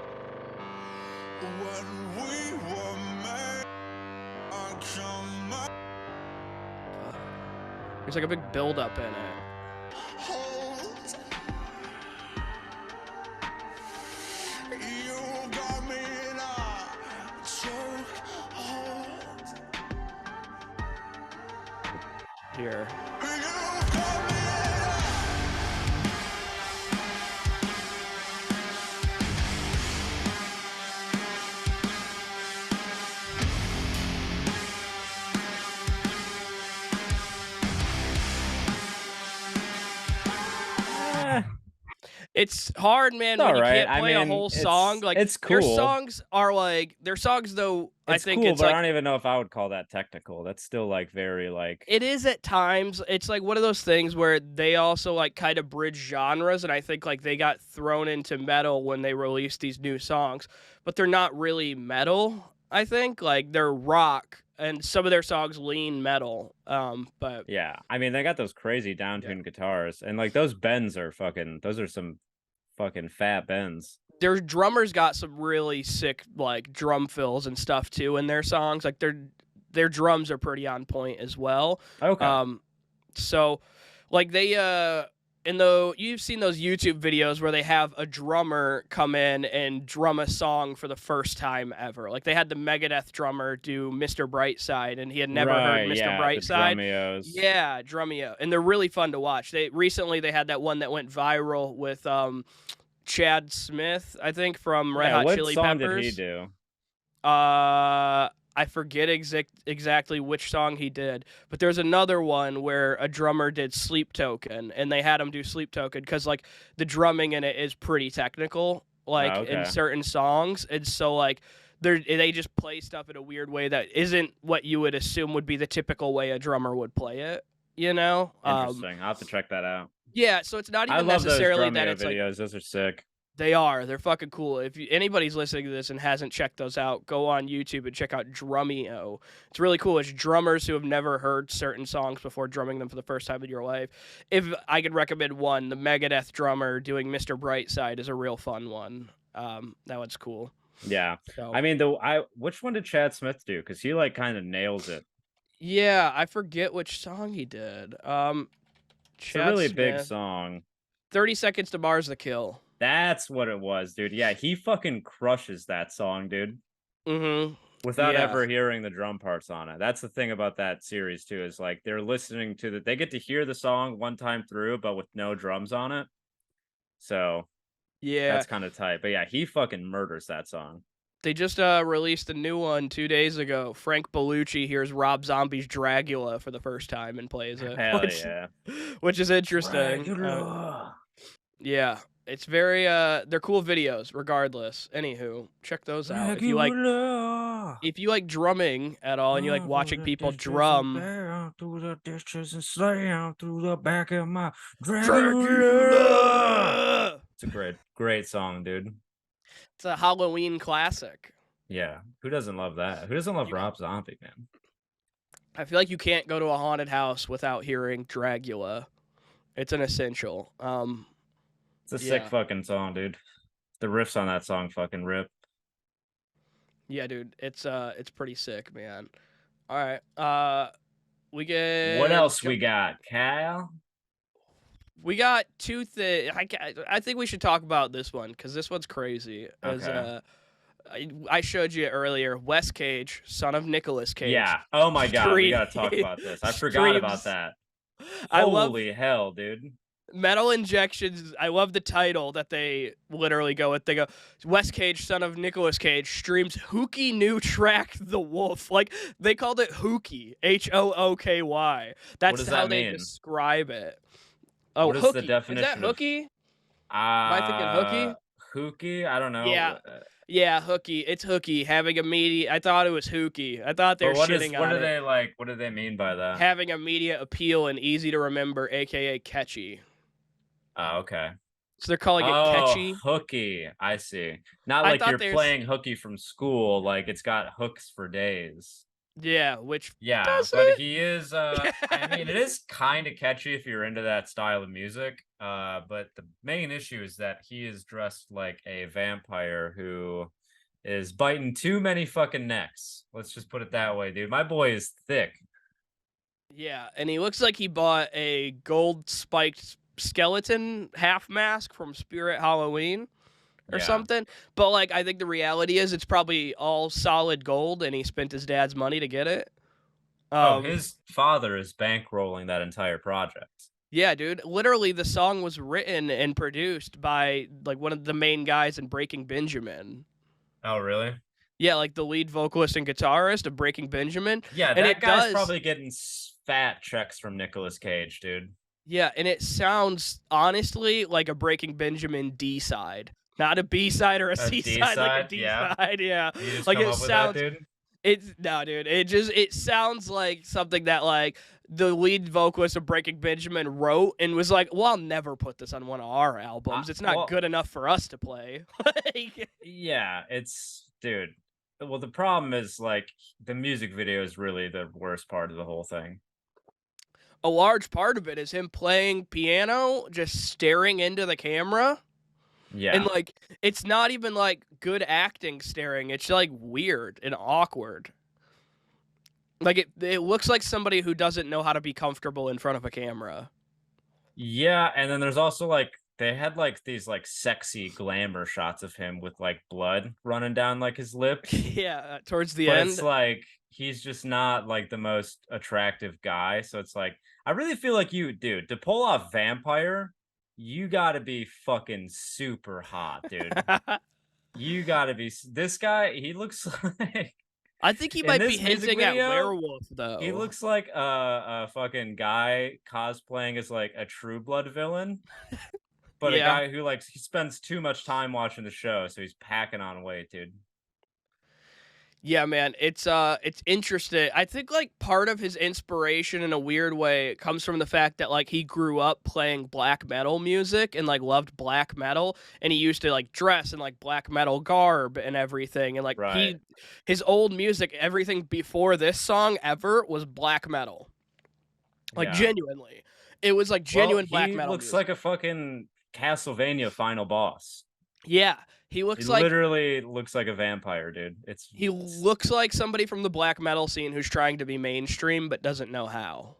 There's like a big build-up in it. Here. It's hard, man, when you can't play a whole song. Like, it's cool. Their songs though. I think cool, it's but like, I don't even know if I would call that technical. That's still like very like. It is at times. It's like one of those things where they also like kind of bridge genres, and I think like they got thrown into metal when they released these new songs, but they're not really metal. I think like they're rock, and some of their songs lean metal. But yeah, I mean they got those crazy down-tuned guitars, and like those bends are those are some fucking fat bends. Their drummers got some really sick like drum fills and stuff too in their songs. Like their drums are pretty on point as well. Okay. So like they you've seen those YouTube videos where they have a drummer come in and drum a song for the first time ever. Like they had the Megadeth drummer do Mr. Brightside, and he had never heard Mr. Brightside. Yeah, Drumeo. And they're really fun to watch. They had that one that went viral with Chad Smith, I think, from Red Yeah, Hot what Chili song did he Peppers. do? I forget exactly which song he did, but there's another one where a drummer did Sleep Token, and they had him do Sleep Token because like the drumming in it is pretty technical, Oh, like in okay. certain songs, and so like they just play stuff in a weird way that isn't what you would assume would be the typical way a drummer would play it, you know? Interesting. I'll have to check that out. Yeah, so it's not I even love those necessarily that Drumeo it's like videos. Those are sick. they're fucking cool. If anybody's listening to this and hasn't checked those out, go on YouTube and check out Drumeo. It's really cool. It's drummers who have never heard certain songs before drumming them for the first time in your life. If I could recommend one, the Megadeth drummer doing Mr. Brightside is a real fun one. That one's cool. Yeah. So I mean, which one did Chad Smith do? Because he like kind of nails it. yeah, I forget which song he did. It's a Chad really big Smith, song. 30 Seconds to Mars the Kill. That's what it was, dude. Yeah, he fucking crushes that song, dude. Mm-hmm. Without Yeah. ever hearing the drum parts on it. That's the thing about that series too, is like they're listening to they get to hear the song one time through, but with no drums on it. So Yeah. that's kind of tight. But yeah, he fucking murders that song. They just released a new one 2 days ago. Frank Bellucci hears Rob Zombie's Dragula for the first time and plays it, Hell yeah. which is interesting. Dracula. Yeah, it's very they're cool videos regardless. Anywho, check those out Dracula. if you like drumming at all and you like Through watching the people dishes and drum. down through the dishes and slam through the back of my Dracula. Dracula. It's a great song, dude. It's a Halloween classic. Yeah, who doesn't love that? Who doesn't love Yeah. Rob Zombie, man? I feel like you can't go to a haunted house without hearing Dragula. It's an essential. It's a sick Yeah. fucking song, dude. The riffs on that song fucking rip. Yeah, dude, it's pretty sick, man. All right, we What can. else we got, Kyle? We got two things. I think we should talk about this one because this one's crazy. As Okay. I showed you earlier, Wes Cage, son of Nicolas Cage. Yeah. Oh my god, we gotta talk stream- about this. I forgot about streams. that. I love Holy hell, dude. Metal Injections. I love the title that they literally go with. They go, Wes Cage, son of Nicolas Cage, streams Hooky new track, The Wolf. Like, they called it Hooky, Hooky. What That's does how that they mean? describe it. Oh, What is the Hooky. Is that definition of Hooky? Am I thinking Hooky? Hooky? I don't Yeah. know. Yeah, Hooky. It's Hooky. Having a media. I thought it was Hooky. I thought they were But shitting what on do it. they like? What do they mean by that? Having immediate appeal and easy to remember, aka catchy. Oh, okay. So they're calling it Oh, catchy. hooky. I see. Not I like thought you're there's playing hooky from school, like it's got hooks for days. yeah, which Yeah, does but it? he is I mean it is kind of catchy if you're into that style of music. But the main issue is that he is dressed like a vampire who is biting too many fucking necks. Let's just put it that way, dude. My boy is thick. Yeah, and he looks like he bought a gold spiked skeleton half mask from Spirit Halloween or Yeah. something. But like I think the reality is it's probably all solid gold and he spent his dad's money to get it. Oh, his father is bankrolling that entire project. Yeah, dude. Literally the song was written and produced by like one of the main guys in Breaking Benjamin. Oh, really? Yeah, like the lead vocalist and guitarist of Breaking Benjamin. Yeah, And that it guy's does probably getting fat checks from Nicolas Cage, dude. Yeah, and it sounds honestly like a Breaking Benjamin D side, not a B side or a A C D side, like a side, D yeah. side. Yeah, You just like come it up with that, sounds. dude? It's no, dude. It sounds like something that like the lead vocalist of Breaking Benjamin wrote and was like, "Well, I'll never put this on one of our albums. It's not Well, good enough for us to play." Like, yeah, it's dude. Well, the problem is like the music video is really the worst part of the whole thing. a large part of it is him playing piano, just staring into the camera. And Yeah. like it's not even like good acting staring. It's like weird and awkward. Like it looks like somebody who doesn't know how to be comfortable in front of a camera. Yeah, and then there's also like they had like these like sexy glamour shots of him with like blood running down like his lip. Yeah, towards the But end. it's like he's just not like the most attractive guy. So it's like I really feel like you, dude, to pull off vampire, you gotta be fucking super hot, dude. You gotta be this guy, he looks like I think he in might be this music hinting at video, werewolf he though. looks like a fucking guy cosplaying as, like, a True Blood villain, but a Yeah. guy who, like, he spends too much time watching the show, so he's packing on weight, dude. Yeah, man, it's interesting. I think like part of his inspiration in a weird way comes from the fact that like he grew up playing black metal music and like loved black metal and he used to like dress in like black metal garb and everything and like Right. his old music, everything before this song ever was black metal. Like Yeah. genuinely. It was like Well, genuine black he metal looks like music. a fucking Castlevania final boss. Yeah. He Looks like literally looks like a vampire, dude. he looks like somebody from the black metal scene who's trying to be mainstream but doesn't know how.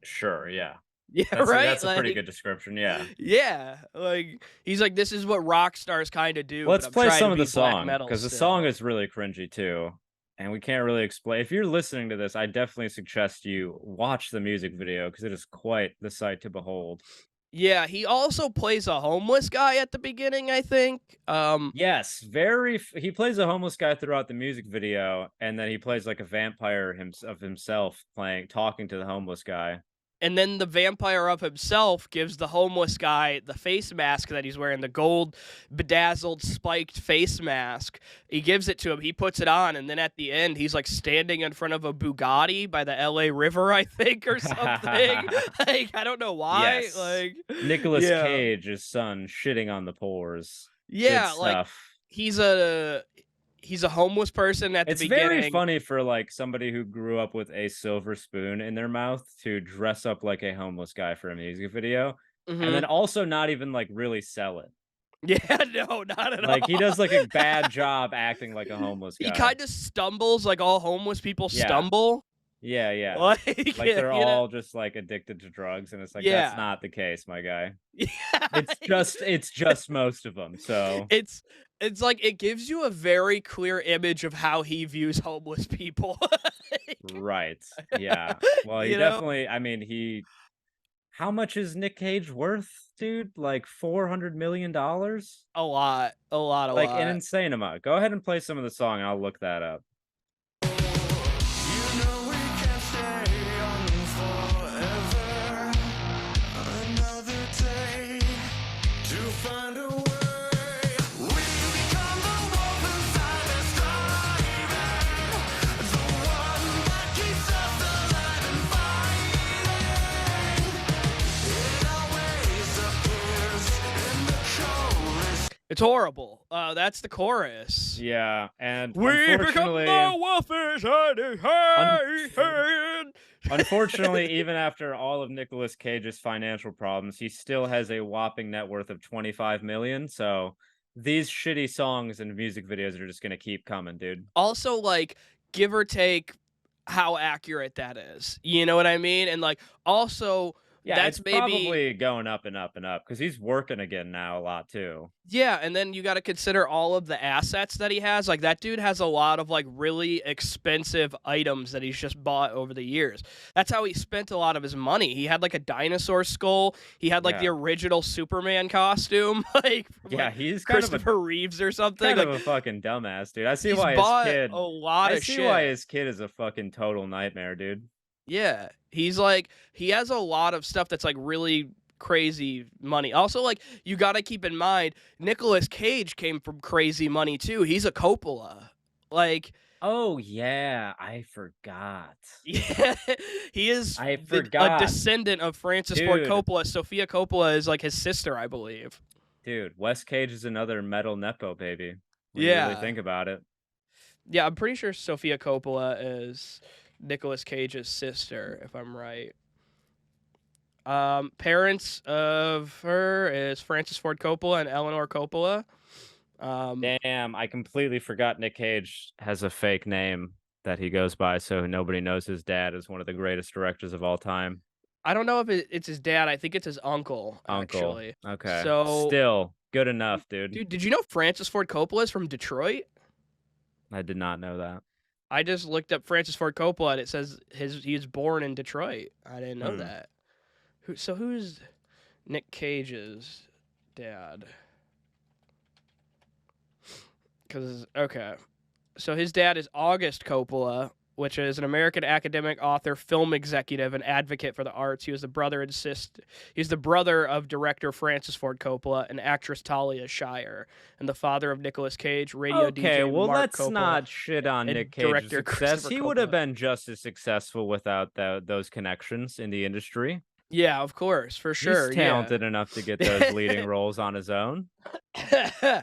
sure, yeah. Yeah, right? That's a pretty Like good description, yeah. yeah, like, he's like, "This is what rock stars kinda do, but Let's I'm play trying to some of be the black song metal because the song still." is really cringy too, and we can't really explain. If you're listening to this, I definitely suggest you watch the music video because it is quite the sight to behold. Yeah, he also plays a homeless guy at the beginning, I think, Yes, he plays a homeless guy throughout the music video, and then he plays like a vampire of himself playing talking to the homeless guy. and then the vampire of himself gives the homeless guy the face mask that he's wearing, the gold bedazzled spiked face mask. He gives it to him, he puts it on, and then at the end, he's, like, standing in front of a Bugatti by the LA River, I think, or something. Like, I don't know why, Yes. like Nicolas yeah. Cage's son shitting on the pores. Good Yeah, like, stuff. he's a he's a homeless person at the It's very beginning. funny for, like, somebody who grew up with a silver spoon in their mouth to dress up like a homeless guy for a music video, and then Mhm. also not even, like, really sell it. Yeah, no, not at Like, he all. does, like, a bad job acting like a homeless He guy. kinda stumbles like all homeless people Yeah. stumble. Yeah, yeah. Like, Like, they're you know? all just, like, addicted to drugs, and it's like, that's Yeah. not the case, my guy. Yeah. It's just most of them. So It's it's like it gives you a very clear image of how he views homeless people. Like, right. Yeah. Well, he you know? definitely I mean, how much is Nick Cage worth, dude? Like $400 million? A lot, a lot, a Like an lot. insane amount. Go ahead and play some of the song, and I'll look that up. You know we can't stay young forever. Another day to find a way. We become the wolf inside us driving. The one that keeps us alive and fighting. In our ways appears in the coldest. It's horrible. That's the chorus. Yeah, and We become the wolfish un hand. unfortunately, even after all of Nicolas Cage's financial problems, he still has a whopping net worth of 25 million, so these shitty songs and music videos are just gonna keep coming, dude. Also, like, give or take how accurate that is. You know what I mean? And like, also, Yeah, it's that's maybe probably going up and up and up because he's working again now a lot too. yeah, and then you gotta consider all of the assets that he has. Like, that dude has a lot of, like, really expensive items that he's just bought over the years. That's how he spent a lot of his money. He had, like, a dinosaur skull. He had, like, the Yeah. original Superman costume, like, from, Yeah, like, he's Christopher Reeves or something. kind of Like, a fucking dumbass, dude. he's bought a lot I of see why shit. his kid is a fucking total nightmare, dude. Yeah, he's like he has a lot of stuff that's like really crazy money. Also, like you got to keep in mind, Nicolas Cage came from crazy money too. He's a Coppola. Like, Oh yeah, I forgot. yeah, he is I a forgot. descendant of Francis Ford Dude, Coppola. Sofia Coppola is like his sister, I believe. dude, Wes Cage is another metal nepo baby when you really Yeah, think about it. yeah, I'm pretty sure Sofia Coppola is Nicolas Cage's sister, if I'm right. Parents of her is Francis Ford Coppola and Eleanor Coppola. Um, Damn, I completely forgot Nick Cage has a fake name that he goes by, so nobody knows his dad is one of the greatest directors of all time. I don't know if it's his dad. I think it's his uncle, Uncle. actually. Okay. So, Still good enough, dude. dude, did you know Francis Ford Coppola is from Detroit? I did not know that. I just looked up Francis Ford Coppola and it says he was born in Detroit. I didn't know Hmm. that. Who's Nick Cage's dad. Okay. So his dad is August Coppola, which is an American academic, author, film executive, and advocate for the arts. He was he's the brother of director Francis Ford Coppola and actress Talia Shire, and the father of Nicolas Cage, radio Okay, DJ well, Mark let's Coppola, not shit on and Nick Cage's director success. Christopher He would have Coppola. been just as successful without those connections in the industry. Yeah, of course, for sure. He's talented enough to get those leading roles on his own. Yeah.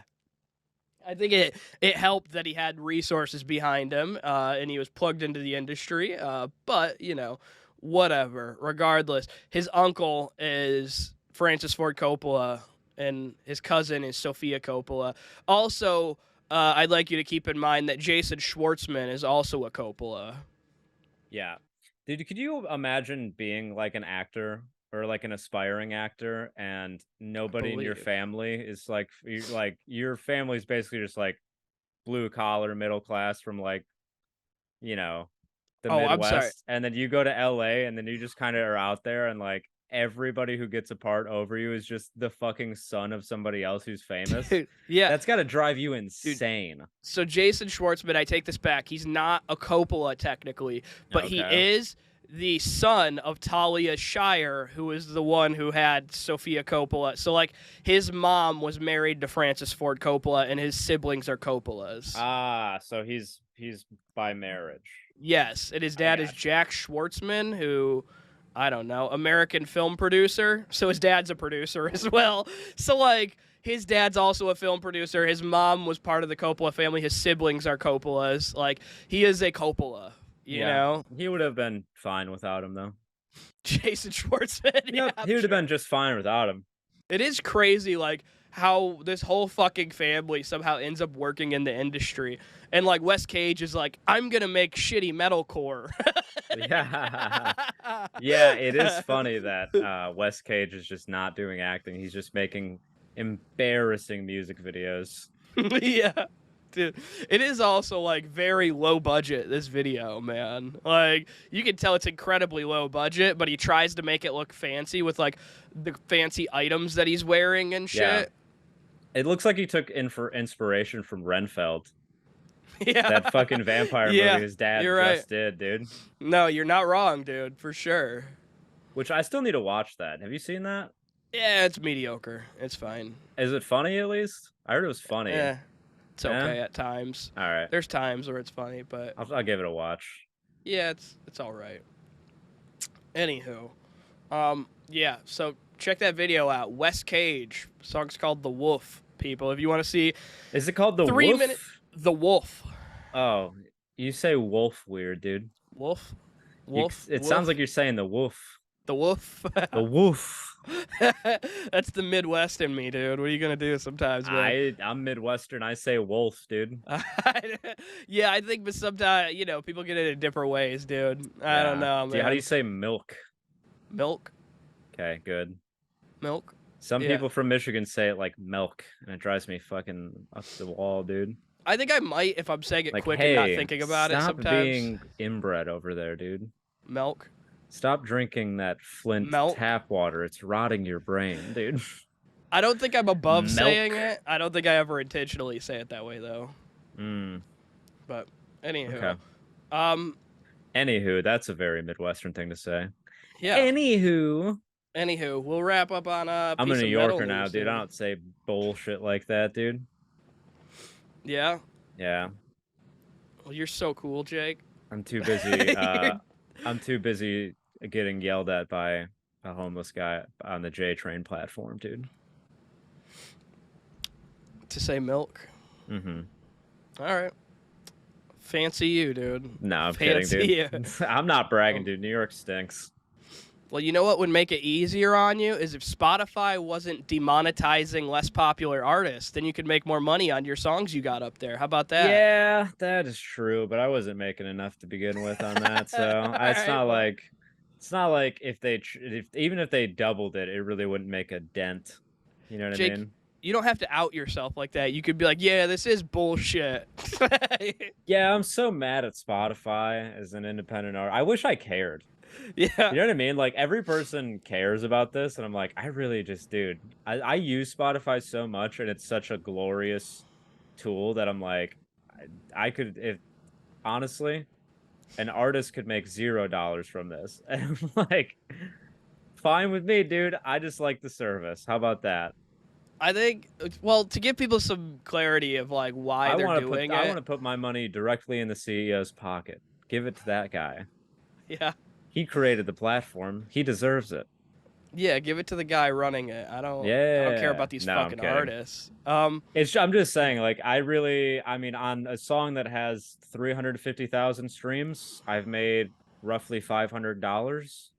I think it helped that he had resources behind him, and he was plugged into the industry. But whatever. Regardless, his uncle is Francis Ford Coppola, and his cousin is Sofia Coppola. Also, I'd like you to keep in mind that Jason Schwartzman is also a Coppola. Yeah. Dude, could you imagine being like an actor or like an aspiring actor and nobody in your believe. family is like your family's basically just like blue collar middle class from like, you know, the Oh, I'm sorry. Midwest, and then you go to LA and then you just kind of are out there and like everybody who gets a part over you is just the fucking son of somebody else who's famous. Dude, yeah. That's got to drive you insane. So Jason Schwartzman, I take this back. He's not a Coppola technically, but he Okay. is the son of Talia Shire, who is the one who had Sofia Coppola. So like his mom was married to Francis Ford Coppola, and his siblings are Coppolas. Ah, so he's by marriage. Yes, and his dad is gotcha. Jack Schwartzman, who, I don't know, American film producer. So his dad's a producer as well. So like his dad's also a film producer. His mom was part of the Coppola family. His siblings are Coppolas. Like he is a Coppola. You know, he would have been fine without him though. Jason Schwartzman. Yep, Yeah, he would have sure. been just fine without him. It is crazy, like how this whole fucking family somehow ends up working in the industry, and like Wes Cage is like, I'm gonna make shitty metalcore. Yeah, yeah. It is funny that Wes Cage is just not doing acting; he's just making embarrassing music videos. Yeah. Dude, it is also like very low budget, this video, man. Like you can tell it's incredibly low budget, but he tries to make it look fancy with like the fancy items that he's wearing and shit. Yeah. It looks like he took inspiration from Renfeld, Yeah. that fucking vampire Yeah, movie his dad you're right. just did, dude. No, you're not wrong, dude, for sure. Which I still need to watch that. Have you seen that? Yeah, it's mediocre. It's fine. Is it funny at least? I heard it was funny. Yeah. It's Yeah? okay at times. All right. There's times where it's funny, but I'll give it a watch. yeah, it's all right. Anywho, yeah. So check that video out. Wes Cage. Song's called "The Wolf." People, if you want to see Is it called The 3 Wolf? minute The Wolf. Oh, you say wolf weird, dude. Wolf. It sounds like you're saying the wolf. The Wolf. The wolf. That's the Midwest in me, dude. What are you gonna do sometimes, man? I'm Midwestern. I say wolf, dude. Yeah, I think, but sometimes people get it in different ways, dude. I don't know, man. How do you say milk? Milk? Okay, good. Milk? Some Yeah. people from Michigan say it like milk, and it drives me fucking up the wall, dude. I think I might if I'm saying it Like, quick hey, and not thinking about it stop sometimes. being inbred over there, dude. Milk? Stop drinking that Flint Milk? tap water. It's rotting your brain, dude. I don't think I'm above saying Milk. it. I don't think I ever intentionally say it that way, though. Mm. But, anywho. Okay. Anywho, that's a very Midwestern thing to say. Yeah. Anywho, We'll wrap up on I'm a piece New of metal Yorker now, news dude. here. I don't say bullshit like that, dude. Yeah? Yeah, Well, you're so cool, Jake. I'm too busy. I'm too busy getting yelled at by a homeless guy on the J train platform, dude. To say milk. Mm-hmm. All right. Fancy you, dude. No, I'm Fancy kidding, dude. I'm not bragging, dude. New York stinks. Well, you know what would make it easier on you is if Spotify wasn't demonetizing less popular artists, then you could make more money on your songs you got up there. How about that? Yeah, that is true, but I wasn't making enough to begin with on that, so it's not like if they even if they doubled it, it really wouldn't make a dent. You know what Jake, I mean? You don't have to out yourself like that. You could be like, yeah, this is bullshit. Yeah, I'm so mad at Spotify as an independent artist. I wish I cared. Yeah. You know what I mean? Like every person cares about this, and I'm like, I really just, dude, I use Spotify so much, and it's such a glorious tool that I'm like, I could, if honestly, an artist could make $0 from this, and I'm like, fine with me, dude. I just like the service. How about that? I think, well, to give people some clarity of like why I they're want to doing I it. want to put my money directly in the CEO's pocket. Give it to that guy. Yeah. He created the platform. He deserves it. Yeah, give it to the guy running it. I don't care Yeah. about these No, I'm fucking kidding. artists. I'm just saying, like, I mean, on a song that has 350,000 streams, I've made roughly $500.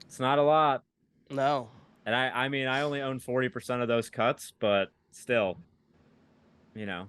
It's not a lot. No. And I mean, I only own 40% of those cuts, but still, you know.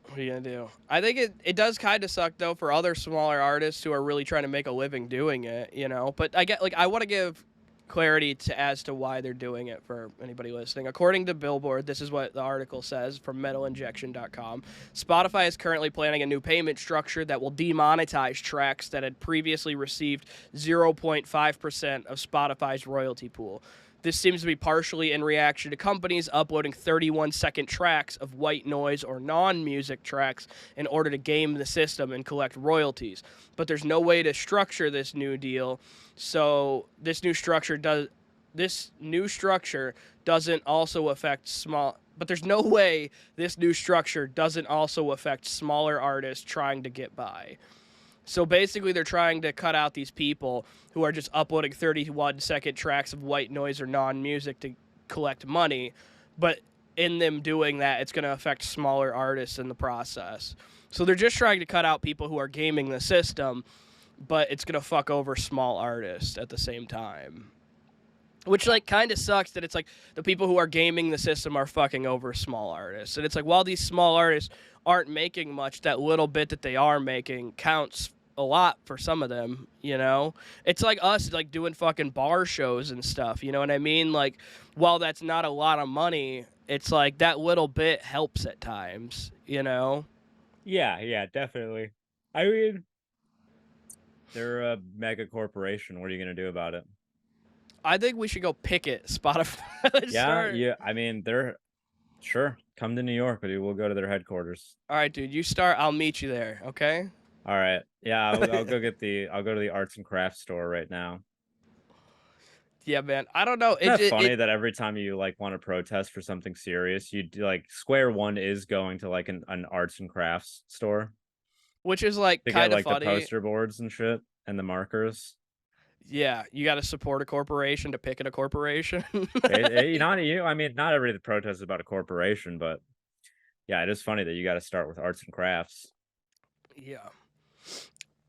What are you gonna do? I think it does kind of suck though for other smaller artists who are really trying to make a living doing it, you know. But I get like I want to give clarity to as to why they're doing it for anybody listening. According to Billboard, this is what the article says from metalinjection.com. Spotify is currently planning a new payment structure that will demonetize tracks that had previously received 0.5% of Spotify's royalty pool. This seems to be partially in reaction to companies uploading 31-second tracks of white noise or non-music tracks in order to game the system and collect royalties. But there's no way to structure this new deal, so this new structure doesn't also affect small. But there's no way this new structure doesn't also affect smaller artists trying to get by. So basically, they're trying to cut out these people who are just uploading 31-second tracks of white noise or non-music to collect money. But in them doing that, it's going to affect smaller artists in the process. So they're just trying to cut out people who are gaming the system, but it's going to fuck over small artists at the same time. Which, like, kind of sucks that it's like the people who are gaming the system are fucking over small artists. And it's like, while these small artists aren't making much, that little bit that they are making counts a lot for some of them, you know? It's like us, like, doing fucking bar shows and stuff, you know what I mean? Like, while that's not a lot of money, it's like that little bit helps at times, you know? Yeah, definitely. I mean, they're a mega corporation. What are you gonna do about it? I think we should go picket Spotify. Yeah. I mean, they're sure. Come to New York, dude. We'll go to their headquarters. All right, dude, you start. I'll meet you there, okay? All right. Yeah, I'll go I'll go to the arts and crafts store right now. Yeah, man. I don't know. Isn't that funny that every time you like want to protest for something serious, you do like Square One is going to like an arts and crafts store which is like to get kind of like the funny. poster boards and shit and the markers. Yeah, you got to support a corporation to picket a corporation. I mean, not every protest is about a corporation, but yeah, it is funny that you got to start with arts and crafts. Yeah.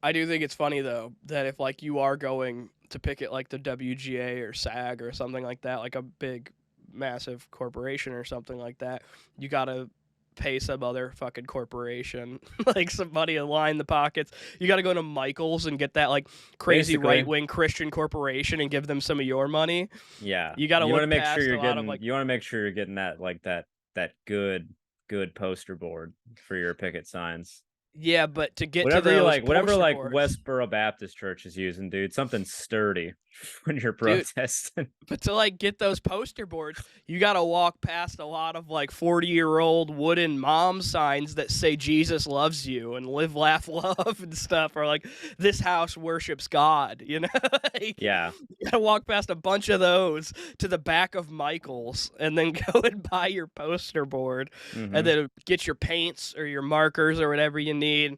I do think it's funny though that if like you are going to picket like the WGA or SAG or something like that, like a big massive corporation or something like that, you got to pay some other fucking corporation like some money to line the pockets. You got to go to Michael's and get that like crazy Basically. right-wing Christian corporation and give them some of your money. Yeah, You got to want look to make past sure you're a lot getting of like you want to make sure you're getting that like that good poster board for your picket signs. yeah, but to get Whatever to you those like, whatever poster like boards- Westboro Baptist Church is using, dude. Something sturdy when you're protesting. But to like get those poster boards, you got to walk past a lot of like 40-year-old wooden mom signs that say Jesus loves you and live, laugh, love and stuff, or like this house worships God, you know? Like, Yeah. you got to walk past a bunch of those to the back of Michael's and then go and buy your poster board Mhm. and then get your paints or your markers or whatever you need.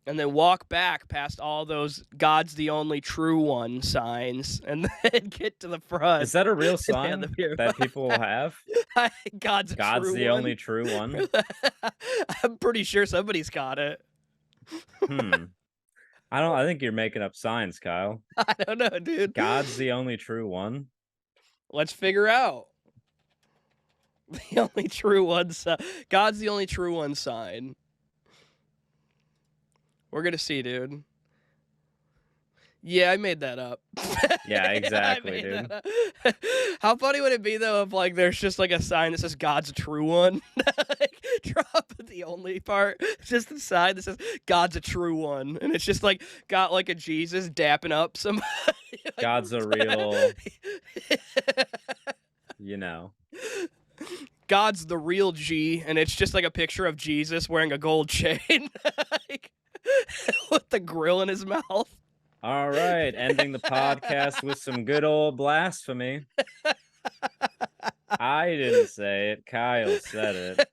And then walk back past all those "God's the only true one" signs, and then get to the front. Is that a real Yeah, sign that people will have? God's The only true one. I'm pretty sure somebody's got it. I think you're making up signs, Kyle. I don't know, dude. God's the only true one. Let's figure out. The only true one sign. God's the only true one sign. We're gonna see, dude. Yeah, I made that up. Yeah, I exactly, made dude. that up. How funny would it be though if like there's just like a sign that says God's a true one? Like, drop the only part, just the sign that says God's a true one, and it's just like got like a Jesus dapping up somebody. Like, God's a real, you know. God's the real G, and it's just like a picture of Jesus wearing a gold chain, like, with the grill in his mouth. All right, ending the podcast with some good old blasphemy. I didn't say it. Kyle said it.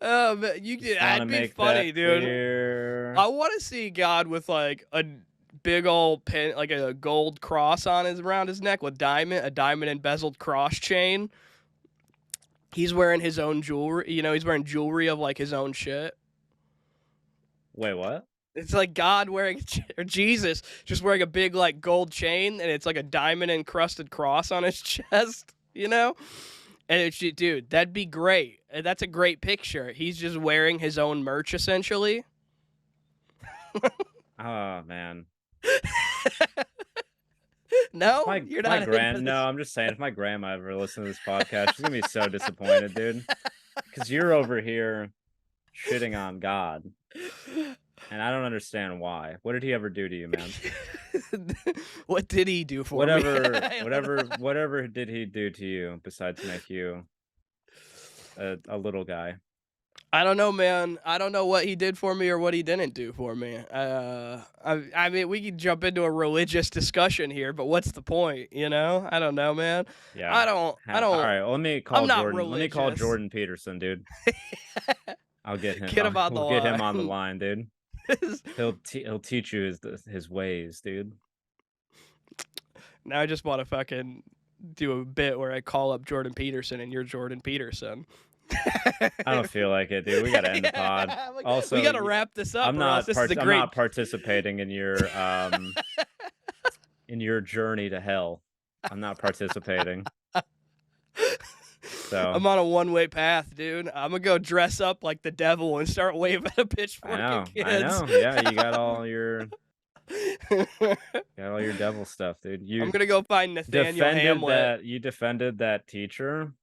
Oh man, you Just could. want to That'd be make funny, that dude. clear. I want to see God with like a big old pin, like a gold cross on his around his neck with a diamond embezzled cross chain. He's wearing his own jewelry. You know, he's wearing jewelry of like his own shit. Wait, what? It's like God wearing, or Jesus just wearing a big like gold chain, and it's like a diamond encrusted cross on his chest. You know, and it's dude, that'd be great. And that's a great picture. He's just wearing his own merch essentially. Oh man. No, My you're my not. grand Into no, I'm just saying if my grandma ever listens to this podcast, she's gonna be so disappointed, dude. Because you're over here shitting on God. And I don't understand why. What did he ever do to you, man? What did he do for Whatever me? whatever did he do to you besides make you a little guy? I don't know, man. I don't know what he did for me or what he didn't do for me. I mean, we can jump into a religious discussion here, but what's the point? You know, I don't know, man. Yeah. I don't. All right, well, let me call not Jordan. Let me call religious. Jordan Peterson, dude. I'll get him. Get him on the We'll get him on the line. line, dude. He'll teach you his ways, dude. Now I just want to fucking do a bit where I call up Jordan Peterson and you're Jordan Peterson. I don't feel like it, dude. We gotta end the pod. Like, Also, we gotta wrap this up. I'm or else not. This is a I'm great. not participating in your in your journey to hell. I'm not participating. So I'm on a one-way path, dude. I'm gonna go dress up like the devil and start waving a pitchfork at kids. I know. Yeah, you got all your devil stuff, dude. I'm gonna go find Nathaniel Hamlet. You defended that teacher.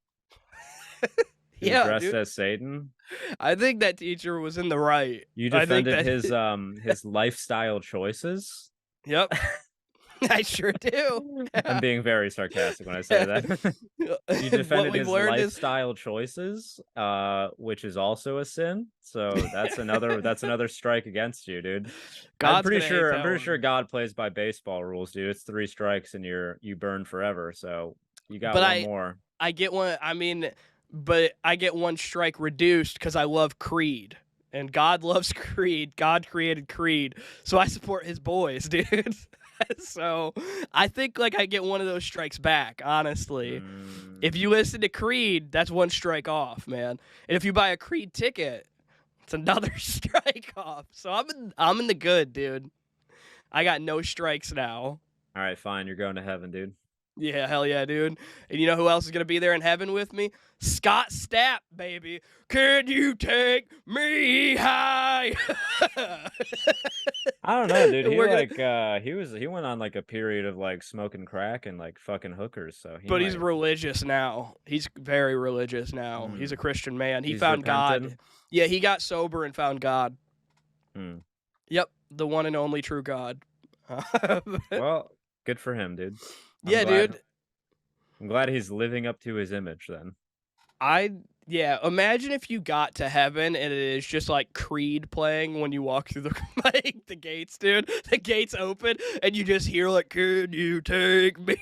Who Yeah, dressed dude. as Satan. I think that teacher was in the right. You I think defended that- his lifestyle choices. Yep. I sure do. I'm being very sarcastic when I say that. You defended his lifestyle choices, which is also a sin. So that's another strike against you, dude. I'm pretty sure God plays by baseball rules, dude. It's 3 strikes and you burn forever. So you got one more. I get one. I mean, but I get one strike reduced because I love Creed. And God loves Creed. God created Creed. So I support his boys, dude. So I think like I get one of those strikes back, honestly. If you listen to Creed, that's 1 strike off, man. And if you buy a Creed ticket, it's another strike off. So I'm in the good, dude. I got no strikes now. All right, fine. You're going to heaven, dude. Yeah, hell yeah, dude. And you know who else is going to be there in heaven with me? Scott Stapp, baby. Can you take me high? I don't know, dude. He went on like a period of like smoking crack and like fucking hookers. So he's religious now. He's very religious now. He's a Christian man. He He's found repented? God. Yeah, he got sober and found God. Yep, the one and only true God. Well, good for him, dude. Dude. I'm glad he's living up to his image then. Imagine if you got to heaven and it is just like Creed playing when you walk through the gates, dude. The gates open and you just hear like, "Can you take me?"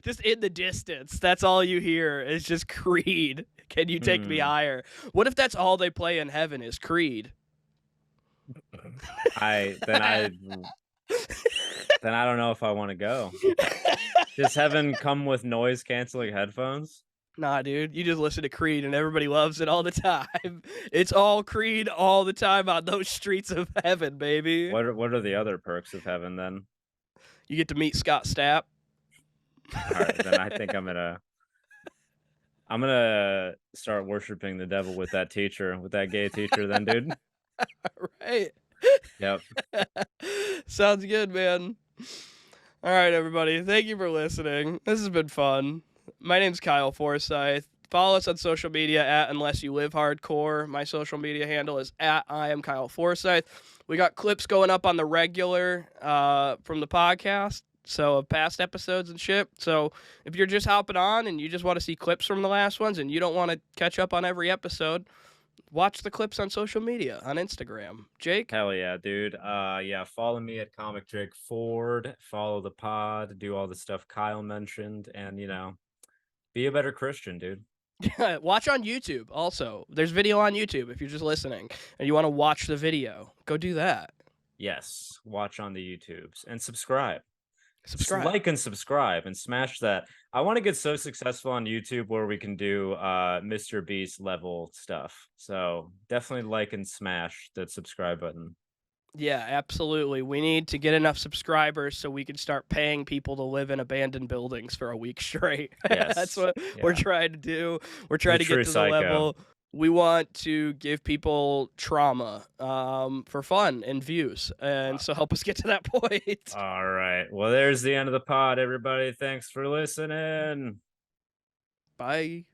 Just in the distance. That's all you hear is just Creed. Can you take me higher? What if that's all they play in heaven is Creed? Then I don't know if I want to go. Does heaven come with noise canceling headphones? Nah, dude. You just listen to Creed and everybody loves it all the time. It's all Creed all the time on those streets of heaven, baby. What are the other perks of heaven then? You get to meet Scott Stapp. All right, then I think I'm gonna start worshiping the devil with that gay teacher then, dude. Right. Yep. Sounds good, man. All right, everybody. Thank you for listening. This has been fun. My name's Kyle Forsyth. Follow us on social media at Unless You Live Hardcore. My social media handle is at I am Kyle Forsyth. We got clips going up on the regular from the podcast, so of past episodes and shit. So if you're just hopping on and you just want to see clips from the last ones and you don't want to catch up on every episode, watch the clips on social media, on Instagram. Jake? Hell yeah, dude. Yeah, follow me at Comic Jake Ford. Follow the pod. Do all the stuff Kyle mentioned, and be a better Christian, dude. Watch on YouTube also. There's video on YouTube if you're just listening and you want to watch the video. Go do that. Yes, watch on the YouTubes and subscribe. Subscribe. Like and subscribe and smash that. I want to get so successful on YouTube where we can do Mr. Beast level stuff. So definitely like and smash that subscribe button. Yeah, absolutely. We need to get enough subscribers so we can start paying people to live in abandoned buildings for a week straight. Yes. That's what we're Yeah. trying to do. We're trying to true get to the psycho. level. We want to give people trauma for fun and views. And so help us get to that point. All right. Well, there's the end of the pod, everybody. Thanks for listening. Bye.